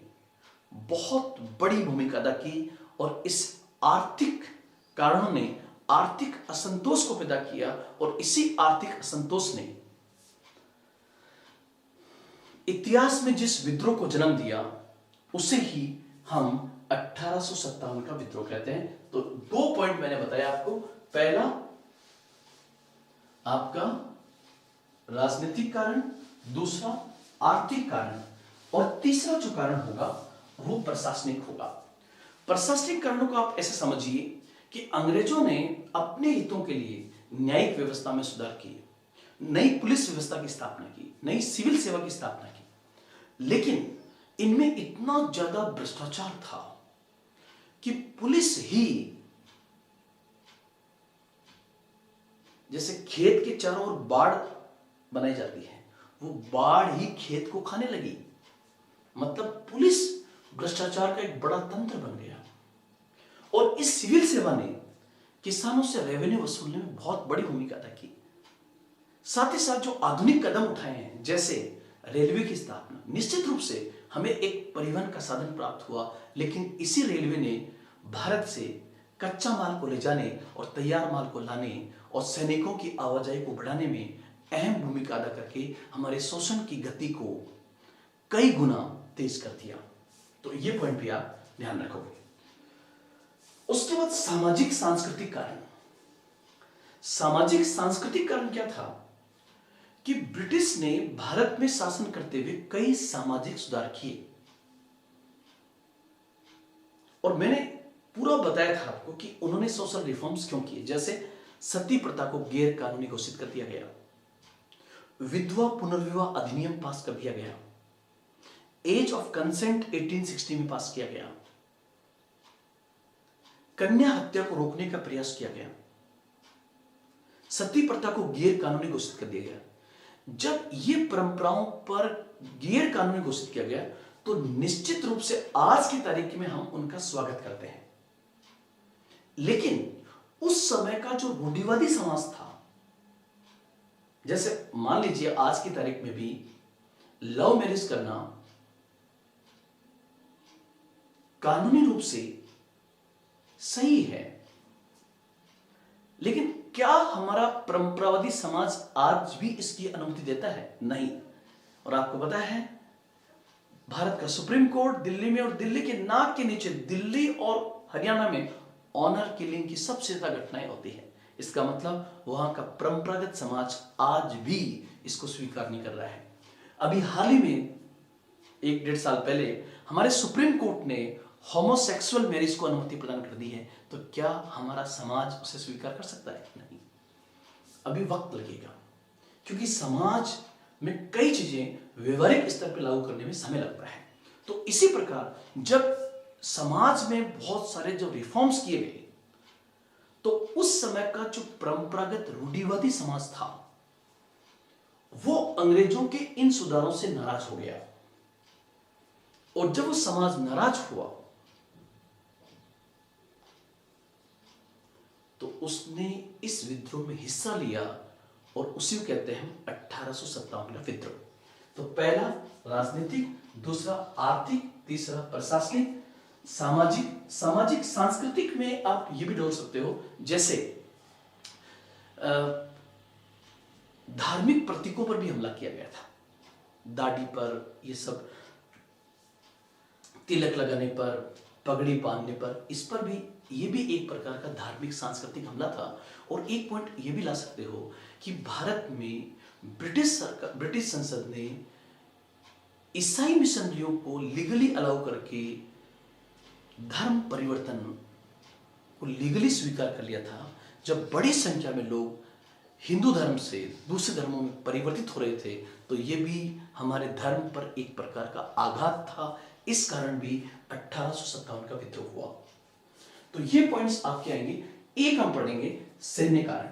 बहुत बड़ी भूमिका अदा की और इस आर्थिक कारणों ने आर्थिक असंतोष को पैदा किया और इसी आर्थिक असंतोष ने इतिहास में जिस विद्रोह को जन्म दिया, उसे ही हम 1857 का विद्रोह कहते हैं। तो 2 पॉइंट मैंने बताया आपको। पहला आपका राजनीतिक कारण, दूसरा आर्थिक कारण, और तीसरा जो कारण होगा वो प्रशासनिक होगा। प्रशासनिक कारणों को आप ऐसे समझिए कि अंग्रेजों ने अपने हितों के लिए न्यायिक व्यवस्था में सुधार किए, नई पुलिस व्यवस्था की स्थापना की, नई सिविल सेवा की स्थापना की, लेकिन इनमें इतना ज्यादा भ्रष्टाचार था कि पुलिस ही जैसे खेत के चारों ओर बाड़ बनाई जाती है, वो बाढ़ ही खेत को खाने लगी। मतलब पुलिस भ्रष्टाचार का एक बड़ा तंत्र बन गया। और इस सिविल सेवा ने किसानों से रेवेन्यू वसूलने में बहुत बड़ी भूमिका अदा की। साथ ही साथ जो आधुनिक कदम उठाए हैं, जैसे रेलवे की स्थापना, निश्चित रूप से हमें एक परिवहन का साधन प्राप्त हुआ, लेकिन इसी रेलवे ने भारत से कच्चा माल को ले जाने और तैयार माल को लाने और सैनिकों की आवाजाही को बढ़ाने में अहम भूमिका अदा करके हमारे शोषण की गति को कई गुना तेज कर दिया। तो ये पॉइंट भी आप ध्यान रखोगे। उसके बाद सामाजिक सांस्कृतिक कारण। सामाजिक सांस्कृतिक कारण क्या था कि ब्रिटिश ने भारत में शासन करते हुए कई सामाजिक सुधार किए। और मैंने पूरा बताया था आपको कि उन्होंने सोशल रिफॉर्म्स क्यों किए। जैसे सती प्रथा को गैर कानूनी घोषित कर दिया गया, विधवा पुनर्विवाह अधिनियम पास कर दिया गया, एज ऑफ कंसेंट 1860 में पास किया गया, कन्या हत्या को रोकने का प्रयास किया गया, सती प्रथा को गैर कानूनी घोषित कर दिया गया। जब ये परंपराओं पर गैर कानूनी घोषित किया गया तो निश्चित रूप से आज की तारीख में हम उनका स्वागत करते हैं। लेकिन उस समय का जो रूढ़िवादी समाज था, जैसे मान लीजिए आज की तारीख में भी लव मैरिज करना कानूनी रूप से सही है, लेकिन क्या हमारा परंपरावादी समाज आज भी इसकी अनुमति देता है? नहीं। और आपको पता है भारत का सुप्रीम कोर्ट दिल्ली में और दिल्ली के नाक के नीचे दिल्ली और हरियाणा में ऑनर किलिंग की सबसे ज्यादा घटनाएं होती है। इसका मतलब वहां का परंपरागत समाज आज भी इसको स्वीकार नहीं कर रहा है। अभी हाल ही में 1-1.5 साल पहले हमारे सुप्रीम कोर्ट ने होमोसेक्सुअल मैरिज को अनुमति प्रदान कर दी है। तो क्या हमारा समाज उसे स्वीकार कर सकता है? नहीं। अभी वक्त लगेगा, क्योंकि समाज में कई चीजें व्यवहारिक स्तर पर लागू करने में समय लगता है। तो इसी प्रकार जब समाज में बहुत सारे जो रिफॉर्म्स किए गए, तो उस समय का जो परंपरागत रूढ़िवादी समाज था वो अंग्रेजों के इन सुधारों से नाराज हो गया। और जब वो समाज नाराज हुआ तो उसने इस विद्रोह में हिस्सा लिया और उसी को कहते हैं 1857 का विद्रोह। तो पहला राजनीतिक, दूसरा आर्थिक, तीसरा प्रशासनिक, सामाजिक सांस्कृतिक में आप ये भी जोड़ सकते हो। जैसे धार्मिक प्रतीकों पर भी हमला किया गया था, दाढ़ी पर, ये सब तिलक लगाने पर, पगड़ी बांधने पर, इस पर भी ये भी एक प्रकार का धार्मिक सांस्कृतिक हमला था। और एक पॉइंट ये भी ला सकते हो कि भारत में ब्रिटिश संसद ने ईसाई मिशनरियों को लीगली अलाउ करके धर्म परिवर्तन को लीगली स्वीकार कर लिया था। जब बड़ी संख्या में लोग हिंदू धर्म से दूसरे धर्मों में परिवर्तित हो रहे थे, तो ये भी हमारे धर्म पर एक प्रकार का आघात था। इस कारण भी 1857 का विद्रोह हुआ। तो ये पॉइंट्स आपके आएंगे। एक हम पढ़ेंगे सैन्य कारण,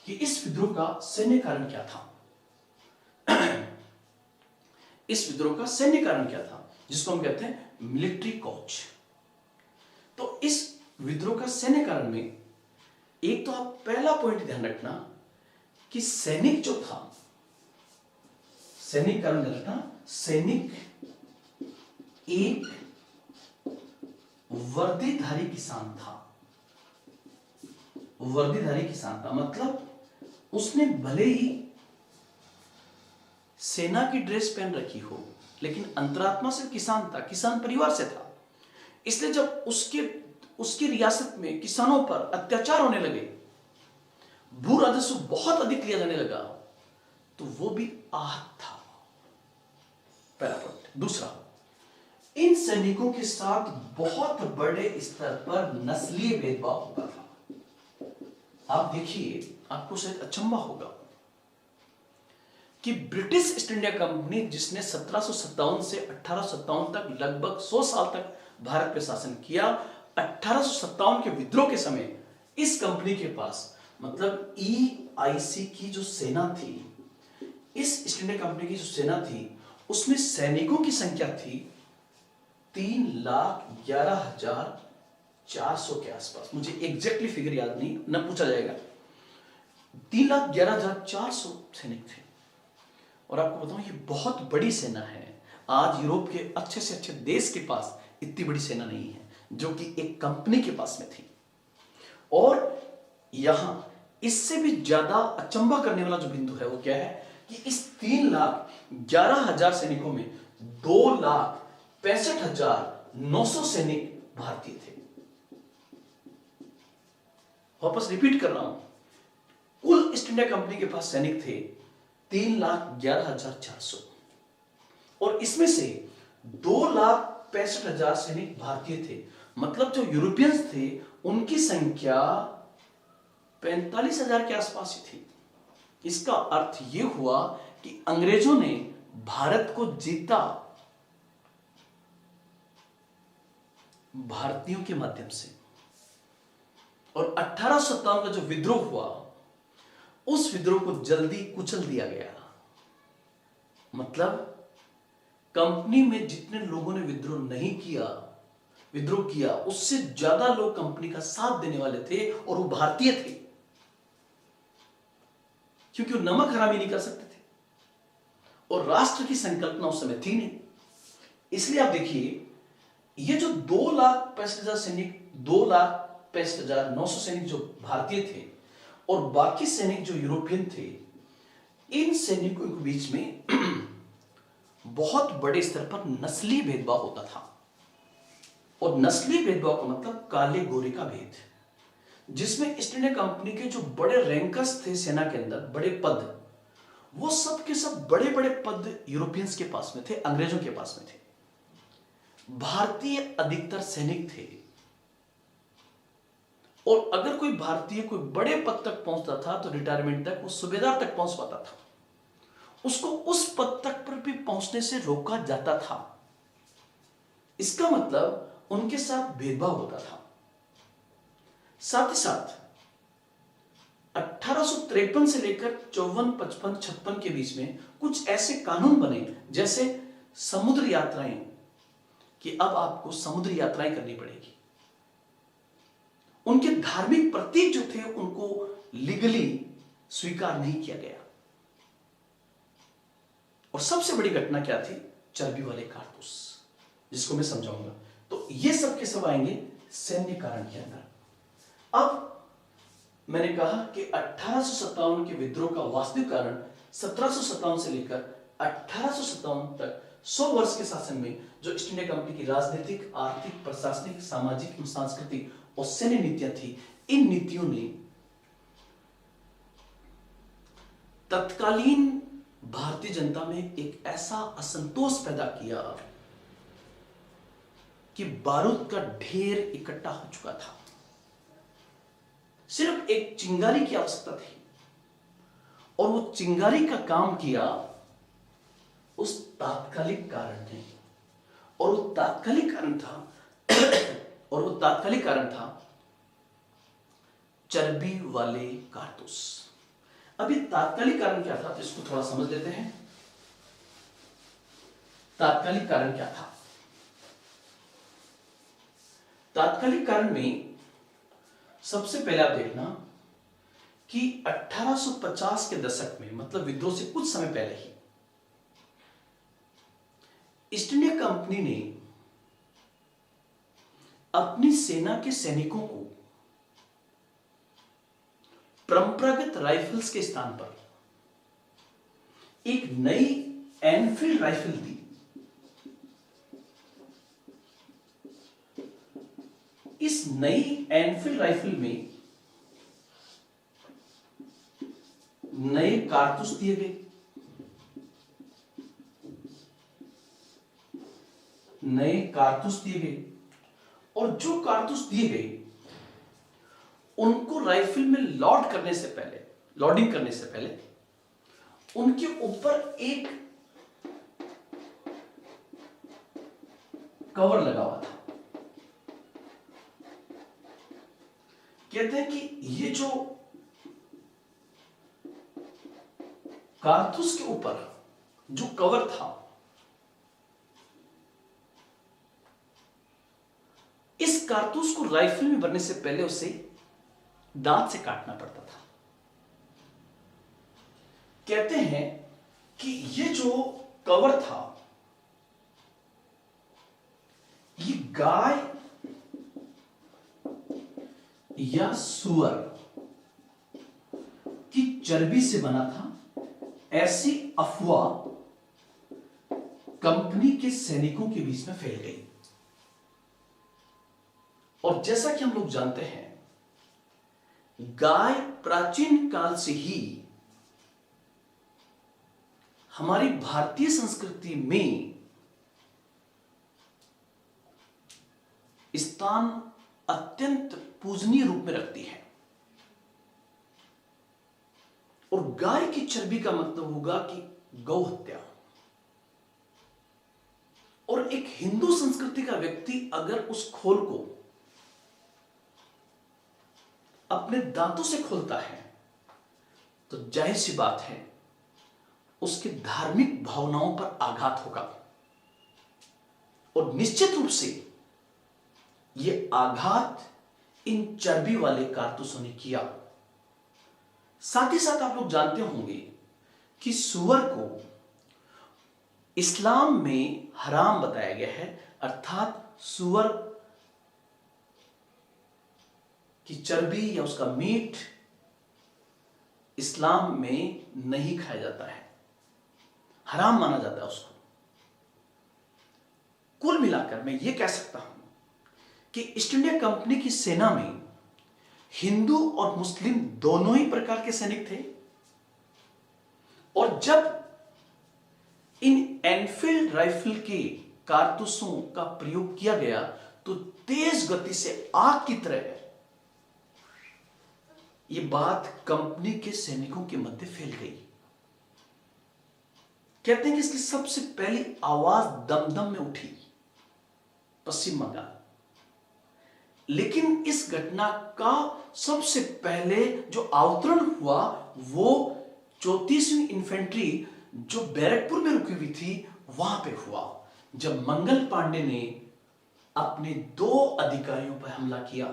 कि इस विद्रोह का सैन्य कारण क्या था। इस विद्रोह का सैन्य कारण क्या था, जिसको हम कहते हैं मिलिट्री कॉज। तो इस विद्रोह का सैन्य कारण में एक तो आप पहला पॉइंट ध्यान रखना कि सैनिक जो था, सैनिक कारण ध्यान रखना, सैनिक एक वर्दीधारी किसान था। वर्दीधारी किसान था मतलब उसने भले ही सेना की ड्रेस पहन रखी हो, लेकिन अंतरात्मा से किसान था, किसान परिवार से था। इसलिए जब उसकी रियासत में किसानों पर अत्याचार होने लगे, भू राजस्व बहुत अधिक लिया जाने लगा, तो वो भी आहत था। पहला पॉइंट। दूसरा, इन सैनिकों के साथ बहुत बड़े स्तर पर नस्लीय भेदभाव होता था। आप देखिए, आपको शायद अचंभा होगा कि ब्रिटिश ईस्ट इंडिया कंपनी, जिसने 1757 से 1857 तक लगभग 100 साल तक भारत पर शासन किया, 1857 के विद्रोह के समय इस कंपनी के पास मतलब EIC की जो सेना थी, इस ईस्ट इंडिया कंपनी की जो सेना थी, उसमें सैनिकों की संख्या थी 3,11,400 के आसपास। मुझे एग्जैक्टली फिगर याद नहीं, न पूछा जाएगा। 3,11,400 सैनिक थे। और आपको बताऊं, ये बहुत बड़ी सेना है। आज यूरोप के अच्छे से अच्छे देश के पास इतनी बड़ी सेना नहीं है जो कि एक कंपनी के पास में थी। और यहां इससे भी ज्यादा अचंभा करने वाला जो बिंदु है वो क्या है कि इस 3,11,000 सैनिकों में 2,65,900 सैनिक भारतीय थे। वापस रिपीट कर रहा हूं, कुल ईस्ट इंडिया कंपनी के पास सैनिक थे 3,11,400 और इसमें से 2,65,000 सैनिक भारतीय थे। मतलब जो यूरोपियंस थे उनकी संख्या 45,000 के आसपास ही थी। इसका अर्थ यह हुआ कि अंग्रेजों ने भारत को जीता भारतीयों के माध्यम से। और 1857 का जो विद्रोह हुआ, उस विद्रोह को जल्दी कुचल दिया गया। मतलब कंपनी में जितने लोगों ने विद्रोह किया उससे ज्यादा लोग कंपनी का साथ देने वाले थे और वो भारतीय थे, क्योंकि वो नमक हरामी नहीं कर सकते थे और राष्ट्र की संकल्पना उस समय थी नहीं। इसलिए आप देखिए, ये जो 2,65,000 सैनिक, 2,65,900 सैनिक जो भारतीय थे और बाकी सैनिक जो यूरोपियन थे, इन सैनिकों के बीच में बहुत बड़े स्तर पर नस्लीय भेदभाव होता था। और नस्लीय भेदभाव का मतलब काले गोरे का भेद, जिसमें ईस्ट इंडिया कंपनी के जो बड़े रैंकर्स थे सेना के अंदर, बड़े पद, वो सब के सब बड़े बड़े पद यूरोपियंस के पास में थे, अंग्रेजों के पास में थे। भारतीय अधिकतर सैनिक थे। और अगर कोई भारतीय कोई बड़े पद तक पहुंचता था तो रिटायरमेंट तक, वो सूबेदार तक पहुंच पाता था, उसको उस पद तक पर भी पहुंचने से रोका जाता था। इसका मतलब उनके साथ भेदभाव होता था। साथ ही साथ 1853 से लेकर 54, 55, 56 के बीच में कुछ ऐसे कानून बने, जैसे समुद्र यात्राएं, कि अब आपको समुद्र यात्राएं करनी पड़ेगी। उनके धार्मिक प्रतीक जो थे उनको लीगली स्वीकार नहीं किया गया। और सबसे बड़ी घटना क्या थी? चर्बी वाले कारतूस, जिसको मैं समझाऊंगा। तो ये सब के सब आएंगे सैन्य कारण के अंदर। अब मैंने कहा कि 1857 के विद्रोह का वास्तविक कारण 1757 से लेकर 1857 तक 100 वर्ष के शासन में जो ईस्ट इंडिया कंपनी की राजनीतिक, आर्थिक, प्रशासनिक, सामाजिक, सांस्कृतिक और सैन्य नीतियां थी, इन नीतियों ने तत्कालीन भारतीय जनता में एक ऐसा असंतोष पैदा किया कि बारूद का ढेर इकट्ठा हो चुका था। सिर्फ एक चिंगारी की आवश्यकता थी और वो चिंगारी का काम किया उस तात्कालिक कारण ने। और वो तात्कालिक कारण था चर्बी वाले कारतूस। अभी तात्कालिक कारण क्या था, तो इसको थोड़ा समझ लेते हैं। तात्कालिक कारण क्या था? तात्कालिक कारण में सबसे पहले आप देखना कि 1850 के दशक में, मतलब विद्रोह से कुछ समय पहले ही, ईस्ट इंडिया कंपनी ने अपनी सेना के सैनिकों को परंपरागत राइफल्स के स्थान पर एक नई एनफील्ड राइफल दी। इस नई एनफील्ड राइफल में नए कारतूस दिए गए, और जो कारतूस दिए गए उनको राइफल में लोडिंग करने से पहले उनके ऊपर एक कवर लगा हुआ था। कहते हैं कि ये जो कारतूस के ऊपर जो कवर था, इस कारतूस को राइफल में भरने से पहले उसे दांत से काटना पड़ता था। कहते हैं कि ये जो कवर था, ये गाय या सुअर की चर्बी से बना था, ऐसी अफवाह कंपनी के सैनिकों के बीच में फैल गई। और जैसा कि हम लोग जानते हैं, गाय प्राचीन काल से ही हमारी भारतीय संस्कृति में स्थान अत्यंत पूजनीय रूप में रखती है। और गाय की चर्बी का मतलब होगा कि गौ हत्या। और एक हिंदू संस्कृति का व्यक्ति अगर उस खोल को अपने दांतों से खोलता है तो जाहिर सी बात है उसके धार्मिक भावनाओं पर आघात होगा। और निश्चित रूप से यह आघात इन चर्बी वाले कारतूसों ने किया। साथ ही साथ आप लोग जानते होंगे कि सुअर को इस्लाम में हराम बताया गया है, अर्थात सुअर की चर्बी या उसका मीट इस्लाम में नहीं खाया जाता है, हराम माना जाता है उसको। कुल मिलाकर मैं ये कह सकता हूं कि ईस्ट इंडिया कंपनी की सेना में हिंदू और मुस्लिम दोनों ही प्रकार के सैनिक थे। और जब इन एनफील्ड राइफल के कारतूसों का प्रयोग किया गया तो तेज गति से आग की तरह यह बात कंपनी के सैनिकों के मध्य फैल गई। कहते हैं कि इसकी सबसे पहली आवाज दमदम में उठी, पश्चिम बंगाल। लेकिन इस घटना का सबसे पहले जो अवतरण हुआ वो 34वीं इन्फेंट्री जो बैरकपुर में रुकी हुई थी वहां पे हुआ, जब मंगल पांडे ने अपने 2 अधिकारियों पर हमला किया।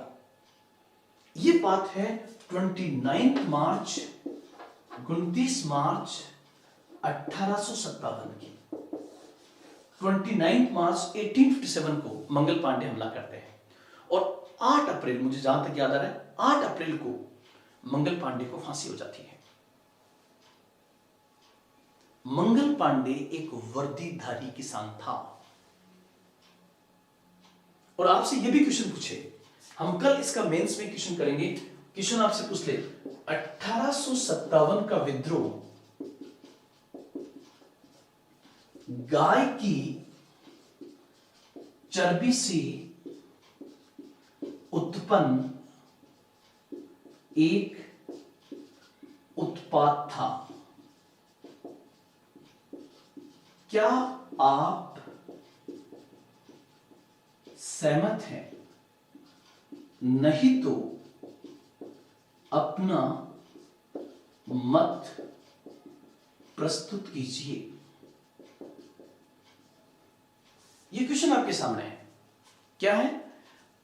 यह बात है 29 मार्च 1857 की। 29 मार्च 1857 को मंगल पांडे हमला करते हैं और 8 अप्रैल, मुझे जहां तक याद आ रहा है, 8 अप्रैल को मंगल पांडे को फांसी हो जाती है। मंगल पांडे एक वर्दीधारी किसान था। और आपसे यह भी क्वेश्चन पूछे, हम कल इसका मेंस में क्वेश्चन करेंगे, क्वेश्चन आपसे पूछ ले 1857 का विद्रोह गाय की चर्बी से उत्पन्न एक उत्पाद था। क्या आप सहमत हैं? नहीं तो अपना मत प्रस्तुत कीजिए। यह क्वेश्चन आपके सामने है। क्या है?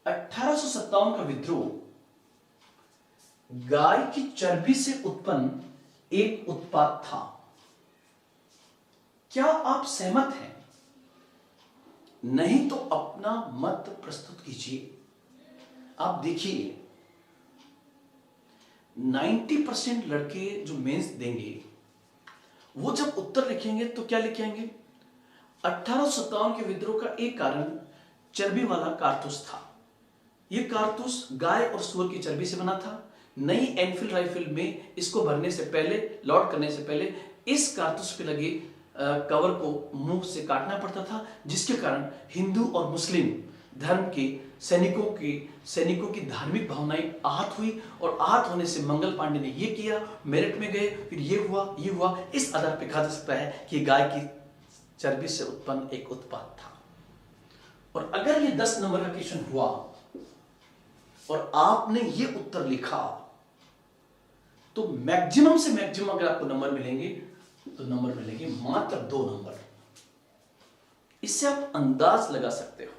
1857 का विद्रोह गाय की चर्बी से उत्पन्न एक उत्पाद था। क्या आप सहमत हैं? नहीं तो अपना मत प्रस्तुत कीजिए। आप देखिए 90% लड़के जो मेंस देंगे वो जब उत्तर लिखेंगे तो क्या लिखेंगे? 1857 के विद्रोह का एक कारण चर्बी वाला कारतूस था। यह कारतूस गाय और सूअर की चर्बी से बना था। नई एनफील्ड राइफल में इसको भरने से पहले, लोड करने से पहले इस कारतूस पे लगे कवर को मुंह से काटना पड़ता था, जिसके कारण हिंदू और मुस्लिम धर्म के सैनिकों की धार्मिक भावनाएं आहत हुई। और आहत होने से मंगल पांडे ने यह किया, मेरठ में गए, फिर ये हुआ। इस आधार पर कहा जा सकता है कि गाय की चर्बी से उत्पन्न एक उत्पाद था। और अगर ये 10 नंबर का क्वेश्चन हुआ और आपने ये उत्तर लिखा तो मैक्सिमम से मैक्सिमम अगर आपको नंबर मिलेंगे तो नंबर मिलेंगे मात्र 2 नंबर। इससे आप अंदाज लगा सकते हो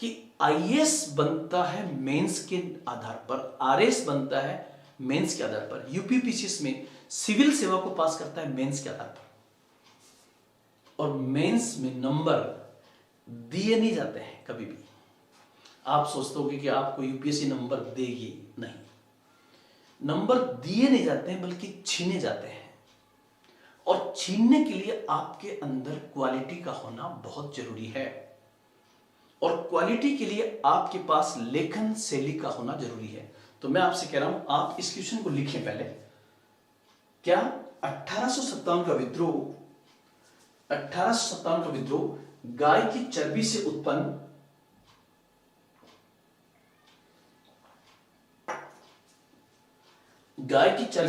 कि आईएएस बनता है मेंस के आधार पर, आरएस बनता है मेंस के आधार पर, यूपीपीसीएस में सिविल सेवा को पास करता है मेंस के आधार पर, और मेंस में नंबर दिए नहीं जाते हैं कभी भी। आप सोचते होगे कि आपको यूपीएससी नंबर देगी, नहीं, नंबर दिए नहीं जाते हैं बल्कि छीने जाते हैं, और छीनने के लिए आपके अंदर क्वालिटी का होना बहुत जरूरी है, और क्वालिटी के लिए आपके पास लेखन शैली का होना जरूरी है। तो मैं आपसे कह रहा हूं, आप इस क्वेश्चन को लिखें पहले। क्या 1857 का विद्रोह, 1857 का विद्रोह गाय की चर्बी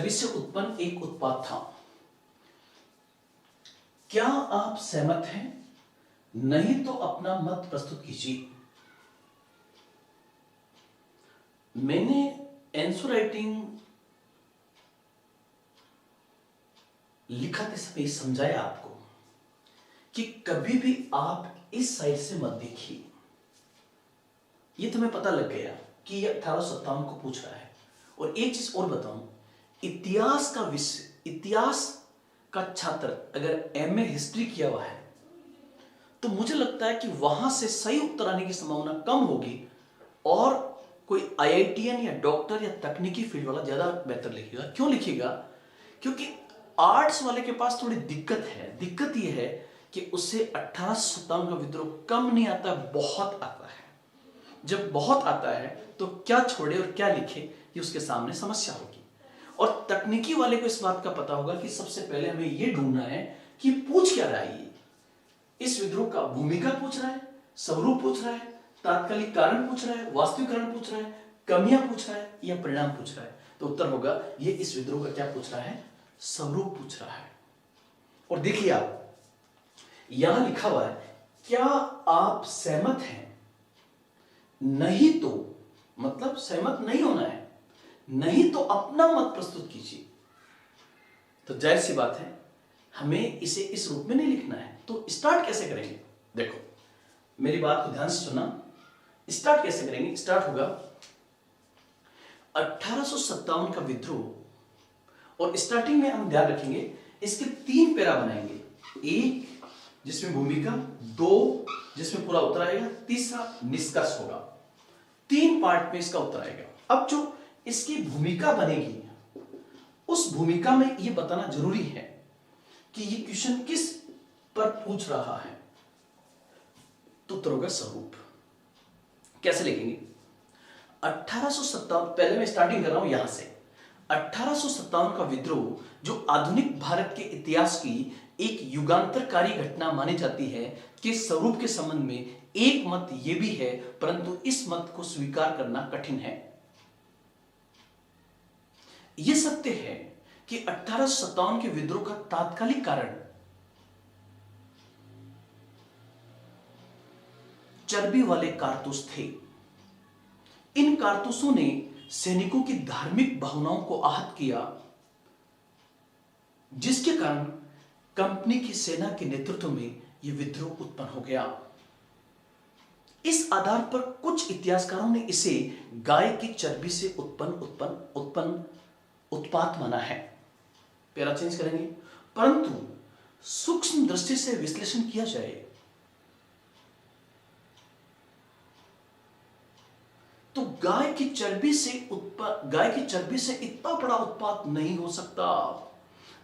से उत्पन्न एक उत्पाद था? क्या आप सहमत हैं? नहीं तो अपना मत प्रस्तुत कीजिए। मैंने आंसर राइटिंग लिखते समय समझाया आपको कि कभी भी आप इस साइड से मत देखिए। ये तुम्हें पता लग गया कि ये 1857 को पूछ रहा है। और एक चीज और बताऊं, इतिहास का विषय, इतिहास का छात्र अगर एमए हिस्ट्री किया हुआ है तो मुझे लगता है कि वहां से सही उत्तर आने की संभावना कम होगी, और कोई आईआईटीएन या डॉक्टर या तकनीकी फील्ड वाला ज्यादा बेहतर लिखेगा। क्यों लिखेगा? क्योंकि आर्ट्स वाले के पास थोड़ी दिक्कत है। दिक्कत यह है कि उसे 1857 का विद्रोह कम नहीं आता, बहुत आता है। जब बहुत आता है तो क्या छोड़े और क्या लिखे, ये उसके सामने समस्या होगी। और तकनीकी वाले को इस बात का पता होगा कि सबसे पहले हमें यह ढूंढना है कि पूछ क्या रहा है। ये इस विद्रोह का भूमिका पूछ रहा है, स्वरूप पूछ रहा है, तात्कालिक कारण पूछ रहा है, वास्तविक कारण पूछ रहा है, कमियां पूछ रहा है, या परिणाम पूछ रहा है। तो उत्तर होगा ये इस विद्रोह का क्या पूछ रहा है, स्वरूप पूछ रहा है। और देखिए आप यहां लिखा हुआ है, क्या आप सहमत हैं? नहीं तो मतलब सहमत नहीं होना है, नहीं तो अपना मत प्रस्तुत कीजिए। तो जाहिर सी बात है हमें इसे इस रूप में नहीं लिखना है। तो स्टार्ट कैसे करेंगे? देखो मेरी बात को ध्यान से सुना। स्टार्ट कैसे करेंगे? स्टार्ट होगा 1857 का विद्रोह, और स्टार्टिंग में हम ध्यान रखेंगे इसके 3 पैरा बनाएंगे। 1 जिसमें भूमिका, 2 जिसमें पूरा उत्तर आएगा, तीसरा निष्कर्ष होगा। 3 पार्ट में इसका उत्तर आएगा। अब जो इसकी भूमिका बनेगी, उस भूमिका में यह बताना जरूरी है कि यह क्वेश्चन किस पर पूछ रहा है। तो उत्तर होगा स्वरूप। कैसे लिखेंगे? 1857, पहले मैं स्टार्टिंग कर रहा हूं यहां से। 1857 का विद्रोह जो आधुनिक भारत के इतिहास की एक युगांतरकारी घटना मानी जाती है, कि स्वरूप के संबंध में एक मत यह भी है, परंतु इस मत को स्वीकार करना कठिन है। यह सत्य है कि 1857 के विद्रोह का तात्कालिक कारण चर्बी वाले कारतूस थे। इन कारतूसों ने सैनिकों की धार्मिक भावनाओं को आहत किया, जिसके कारण कंपनी की सेना के नेतृत्व में यह विद्रोह उत्पन्न हो गया। इस आधार पर कुछ इतिहासकारों ने इसे गाय की चर्बी से उत्पन्न उत्पात माना है। पैरा चेंज करेंगे। परंतु सूक्ष्म दृष्टि से विश्लेषण किया जाए तो गाय की चर्बी से इतना बड़ा उत्पात नहीं हो सकता।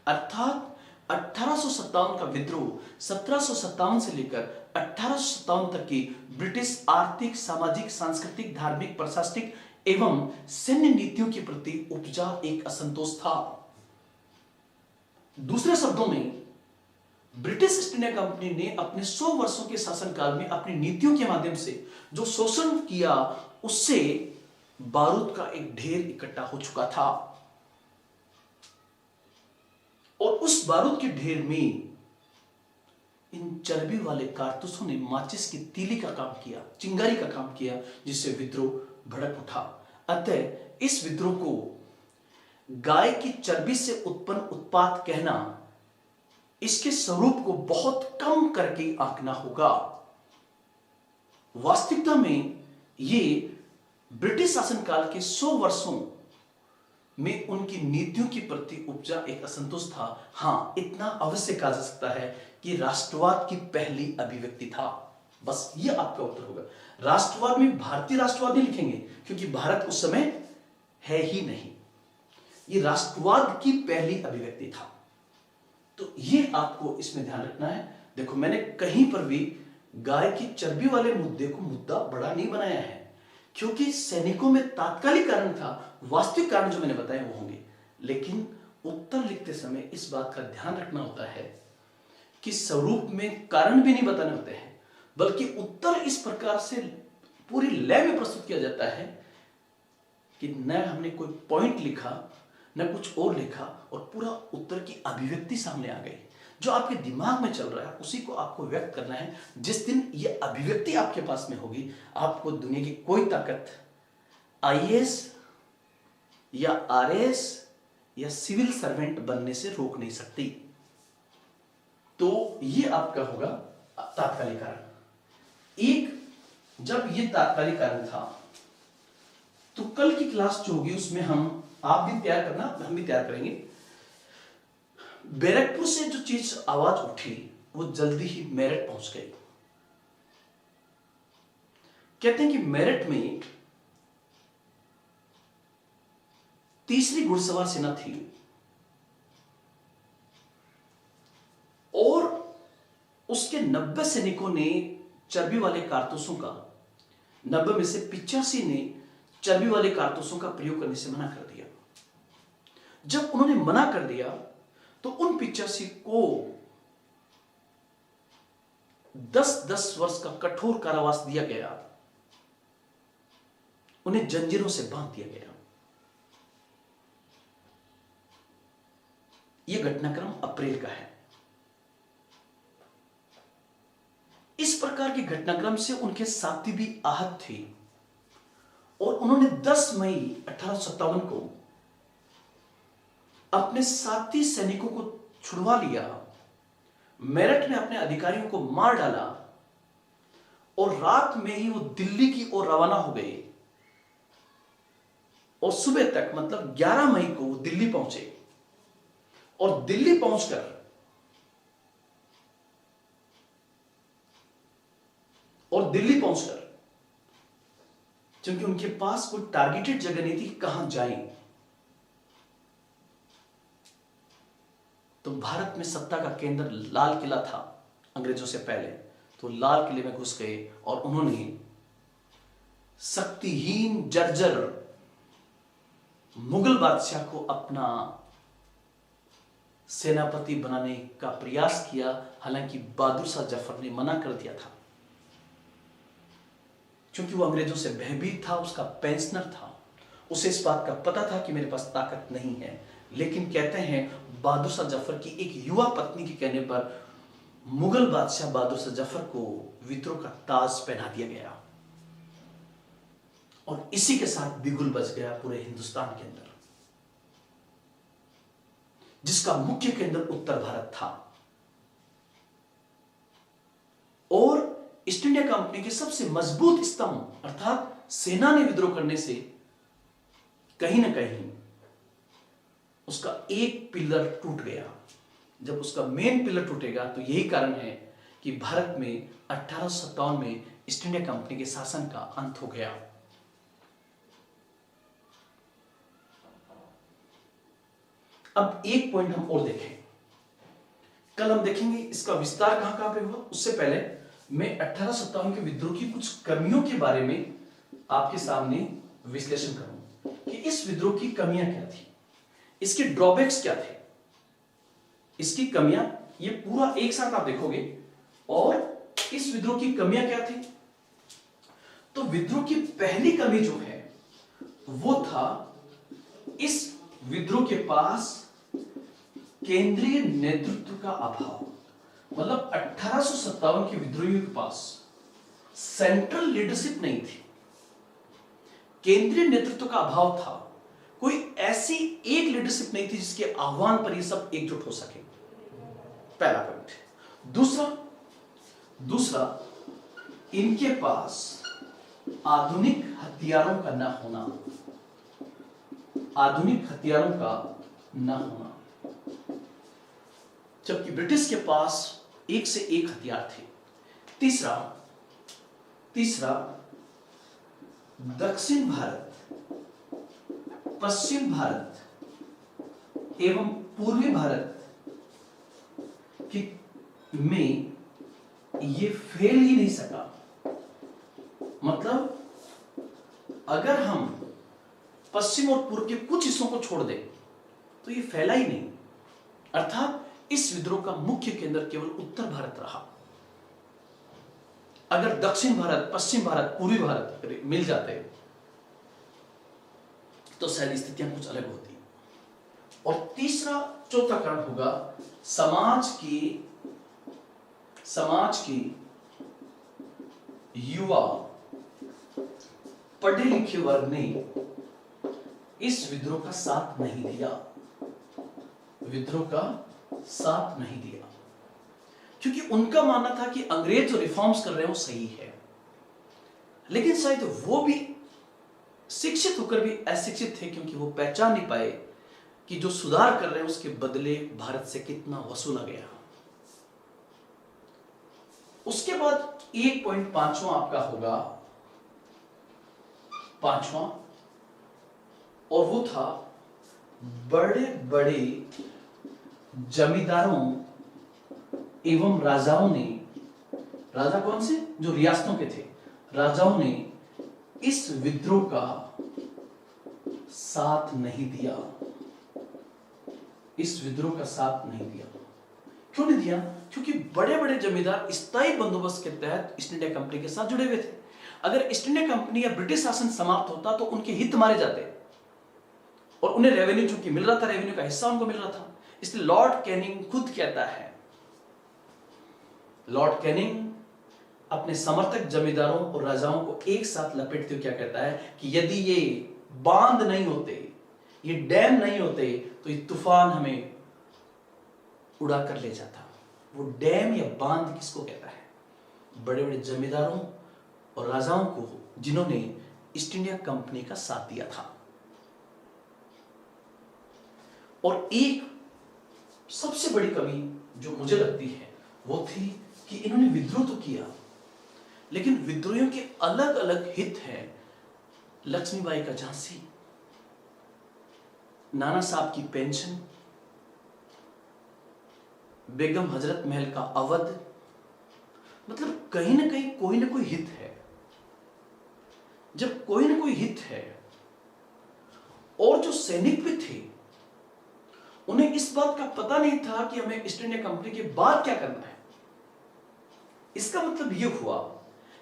अर्थात 1857 का विद्रोह 1757 से लेकर 1857 तक की ब्रिटिश आर्थिक, सामाजिक, सांस्कृतिक, धार्मिक, प्रशासनिक एवं सैन्य नीतियों के प्रति उपजा एक असंतोष था। दूसरे शब्दों में, ब्रिटिश ईस्ट इंडिया कंपनी ने अपने 100 वर्षों के शासनकाल में अपनी नीतियों के माध्यम से जो शोषण किया, उससे बारूद का एक ढेर इकट्ठा हो चुका था, और उस बारूद के ढेर में इन चर्बी वाले कारतूसों ने माचिस की तीली का काम किया, चिंगारी का काम किया, जिससे विद्रोह भड़क उठा। अतः इस विद्रोह को गाय की चर्बी से उत्पन्न उत्पाद कहना इसके स्वरूप को बहुत कम करके आंकना होगा। वास्तविकता में ये ब्रिटिश शासनकाल के 100 वर्षों में उनकी नीतियों के प्रति उपजा एक असंतोष था। हां, इतना अवश्य कहा जा सकता है कि राष्ट्रवाद की पहली अभिव्यक्ति था। बस ये आपका उत्तर होगा। राष्ट्रवाद में भारतीय राष्ट्रवाद नहीं लिखेंगे क्योंकि भारत उस समय है ही नहीं। ये राष्ट्रवाद की पहली अभिव्यक्ति था। तो ये आपको इसमें ध्यान रखना है। देखो, मैंने कहीं पर भी गाय की चर्बी वाले मुद्दे को मुद्दा बड़ा नहीं बनाया है क्योंकि सैनिकों में तात्कालिक कारण था, वास्तविक कारण जो मैंने बताए वो होंगे। लेकिन उत्तर लिखते समय इस बात का ध्यान रखना होता है कि स्वरूप में कारण भी नहीं बताने होते हैं, बल्कि उत्तर इस प्रकार से पूरी लय में प्रस्तुत किया जाता है कि न हमने कोई पॉइंट लिखा न कुछ और लिखा और पूरा उत्तर की अभिव्यक्ति सामने आ गई। जो आपके दिमाग में चल रहा है उसी को आपको व्यक्त करना है। जिस दिन ये अभिव्यक्ति आपके पास में होगी, आपको दुनिया की कोई ताकत आईएएस या आरएएस या सिविल सर्वेंट बनने से रोक नहीं सकती। तो ये आपका होगा तात्कालिक कारण। एक, जब ये तात्कालिक कारण था तो कल की क्लास जो होगी उसमें आप भी तैयार करना, हम भी तैयार करेंगे। बैरकपुर से जो चीज आवाज उठी वो जल्दी ही मेरठ पहुंच गई। कहते हैं कि मेरठ में तीसरी घुड़सवार सेना थी और उसके 90 सैनिकों ने चर्बी वाले कारतूसों का, 90 में से 85 ने चर्बी वाले कारतूसों का प्रयोग करने से मना कर दिया। जब उन्होंने मना कर दिया तो उन 85 को 10-10 वर्ष का कठोर कारावास दिया गया, उन्हें जंजीरों से बांध दिया गया। यह घटनाक्रम अप्रैल का है। इस प्रकार के घटनाक्रम से उनके साथी भी आहत थे और उन्होंने 10 मई 1857 को अपने साथी सैनिकों को छुड़वा लिया, मेरठ में अपने अधिकारियों को मार डाला और रात में ही वो दिल्ली की ओर रवाना हो गए और सुबह तक मतलब 11 मई को वो दिल्ली पहुंचे और दिल्ली पहुंचकर क्योंकि उनके पास कोई टारगेटेड जगह नहीं थी कहां जाएं, तो भारत में सत्ता का केंद्र लाल किला था अंग्रेजों से पहले, तो लाल किले में घुस गए और उन्होंने शक्तिहीन जर्जर मुगल बादशाह को अपना सेनापति बनाने का प्रयास किया। हालांकि बहादुर शाह जफर ने मना कर दिया था क्योंकि वो अंग्रेजों से भयभीत था, उसका पेंशनर था, उसे इस बात का पता था कि मेरे पास ताकत नहीं है। लेकिन कहते हैं बहादुर शाह जफर की एक युवा पत्नी के कहने पर मुगल बादशाह बहादुर शाह जफर को विद्रोह का ताज पहना दिया गया और इसी के साथ बिगुल बज गया पूरे हिंदुस्तान के अंदर, जिसका मुख्य केंद्र उत्तर भारत था। और ईस्ट इंडिया कंपनी के सबसे मजबूत स्तंभ अर्थात सेना ने विद्रोह करने से कहीं ना कहीं उसका एक पिलर टूट गया। जब उसका मेन पिलर टूटेगा तो यही कारण है कि भारत में 1857 में ईस्ट इंडिया कंपनी के शासन का अंत हो गया। अब एक पॉइंट हम और देखें, कल हम देखेंगे इसका विस्तार कहां कहां पे हुआ। उससे पहले मैं 1857 के विद्रोह की कुछ कमियों के बारे में आपके सामने विश्लेषण करूं कि इस विद्रोह की कमियां क्या थी, इसके ड्रॉबैक्स क्या थे, इसकी कमियां, ये पूरा एक साथ आप देखोगे। और इस विद्रोह की कमियां क्या थी, तो विद्रोह की पहली कमी जो है वो था इस विद्रोह के पास केंद्रीय नेतृत्व का अभाव। मतलब 1857 के विद्रोहियों के पास सेंट्रल लीडरशिप नहीं थी, केंद्रीय नेतृत्व का अभाव था। कोई ऐसी एक लीडरशिप नहीं थी जिसके आह्वान पर ये सब एकजुट हो सके। पहला पॉइंट। दूसरा इनके पास आधुनिक हथियारों का न होना, जबकि ब्रिटिश के पास एक से एक हथियार थे। तीसरा दक्षिण भारत, पश्चिम भारत एवं पूर्वी भारत में ये फैल ही नहीं सका। मतलब अगर हम पश्चिम और पूर्व के कुछ हिस्सों को छोड़ दें तो ये फैला ही नहीं। अर्थात इस विद्रोह का मुख्य केंद्र केवल उत्तर भारत रहा। अगर दक्षिण भारत, पश्चिम भारत, पूर्वी भारत मिल जाते तो शायद स्थितियां कुछ अलग होती। और चौथा कारण होगा समाज की युवा पढ़े लिखे वर्ग ने इस विद्रोह का साथ नहीं दिया, क्योंकि उनका मानना था कि अंग्रेज जो रिफॉर्म्स कर रहे हैं वो सही है, लेकिन शायद वो भी शिक्षित होकर भी अशिक्षित थे, क्योंकि वो पहचान नहीं पाए कि जो सुधार कर रहे हैं उसके बदले भारत से कितना वसूला गया। उसके बाद एक पॉइंट पांचवा आपका होगा, और वो था बड़े बड़े जमींदारों एवं राजाओं ने, राजा कौन से, जो रियासतों के थे, राजाओं ने इस विद्रोह का साथ नहीं दिया। क्यों नहीं दिया? क्योंकि बड़े बड़े जमींदार स्थायी बंदोबस्त के तहत ईस्ट इंडिया कंपनी के साथ जुड़े हुए थे। अगर ईस्ट इंडिया कंपनी या ब्रिटिश शासन समाप्त होता तो उनके हित मारे जाते, और उन्हें रेवेन्यू चूंकि मिल रहा था, रेवेन्यू का हिस्सा उनको मिल रहा था। इसलिए लॉर्ड कैनिंग खुद कहता है, लॉर्ड कैनिंग अपने समर्थक जमींदारों और राजाओं को एक साथ लपेटते हुए क्या कहता है कि यदि ये बांध नहीं होते, ये डैम नहीं होते, तो ये तूफान हमें उड़ा कर ले जाता। वो डैम या बांध किसको कहता है? बड़े बड़े जमींदारों और राजाओं को, जिन्होंने ईस्ट इंडिया कंपनी का साथ दिया था। और एक सबसे बड़ी कमी जो मुझे लगती है वो थी कि इन्होंने विद्रोह तो किया, लेकिन विद्रोहियों के अलग अलग हित हैं। लक्ष्मीबाई का झांसी, नाना साहब की पेंशन, बेगम हजरत महल का अवध, मतलब कहीं ना कहीं कोई ना कोई हित है। जब कोई ना कोई हित है, और जो सैनिक भी थे उन्हें इस बात का पता नहीं था कि हमें ईस्ट इंडिया कंपनी के बाद क्या करना है। इसका मतलब यह हुआ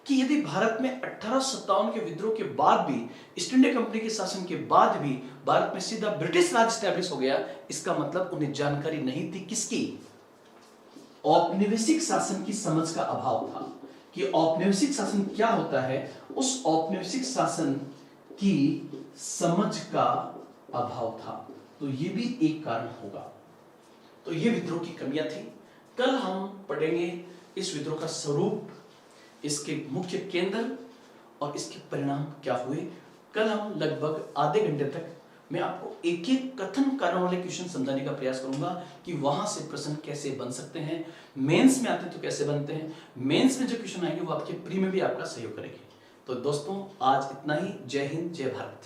कि यदि भारत में 1857 के विद्रोह के बाद भी, ईस्ट इंडिया कंपनी के शासन के बाद भी भारत में सीधा ब्रिटिश राज स्टैब्लिश हो गया, इसका मतलब उन्हें जानकारी नहीं थी किसकी? औपनिवेशिक शासन की समझ का अभाव था कि औपनिवेशिक शासन क्या होता है। उस औपनिवेशिक शासन की समझ का अभाव था, तो ये भी एक कारण होगा। तो ये विद्रोह की कमियां थी। कल हम पढ़ेंगे इस विद्रोह का स्वरूप, इसके मुख्य केंद्र और इसके परिणाम क्या हुए। कल हम लगभग आधे घंटे तक मैं आपको एक एक कथन कारण वाले क्वेश्चन समझाने का प्रयास करूंगा कि वहां से प्रश्न कैसे बन सकते हैं, मेंस में आते तो कैसे बनते हैं, मेंस में जो क्वेश्चन आएंगे वो आपके प्री में भी आपका सहयोग करेंगे। तो दोस्तों आज इतना ही। जय हिंद, जय भारत।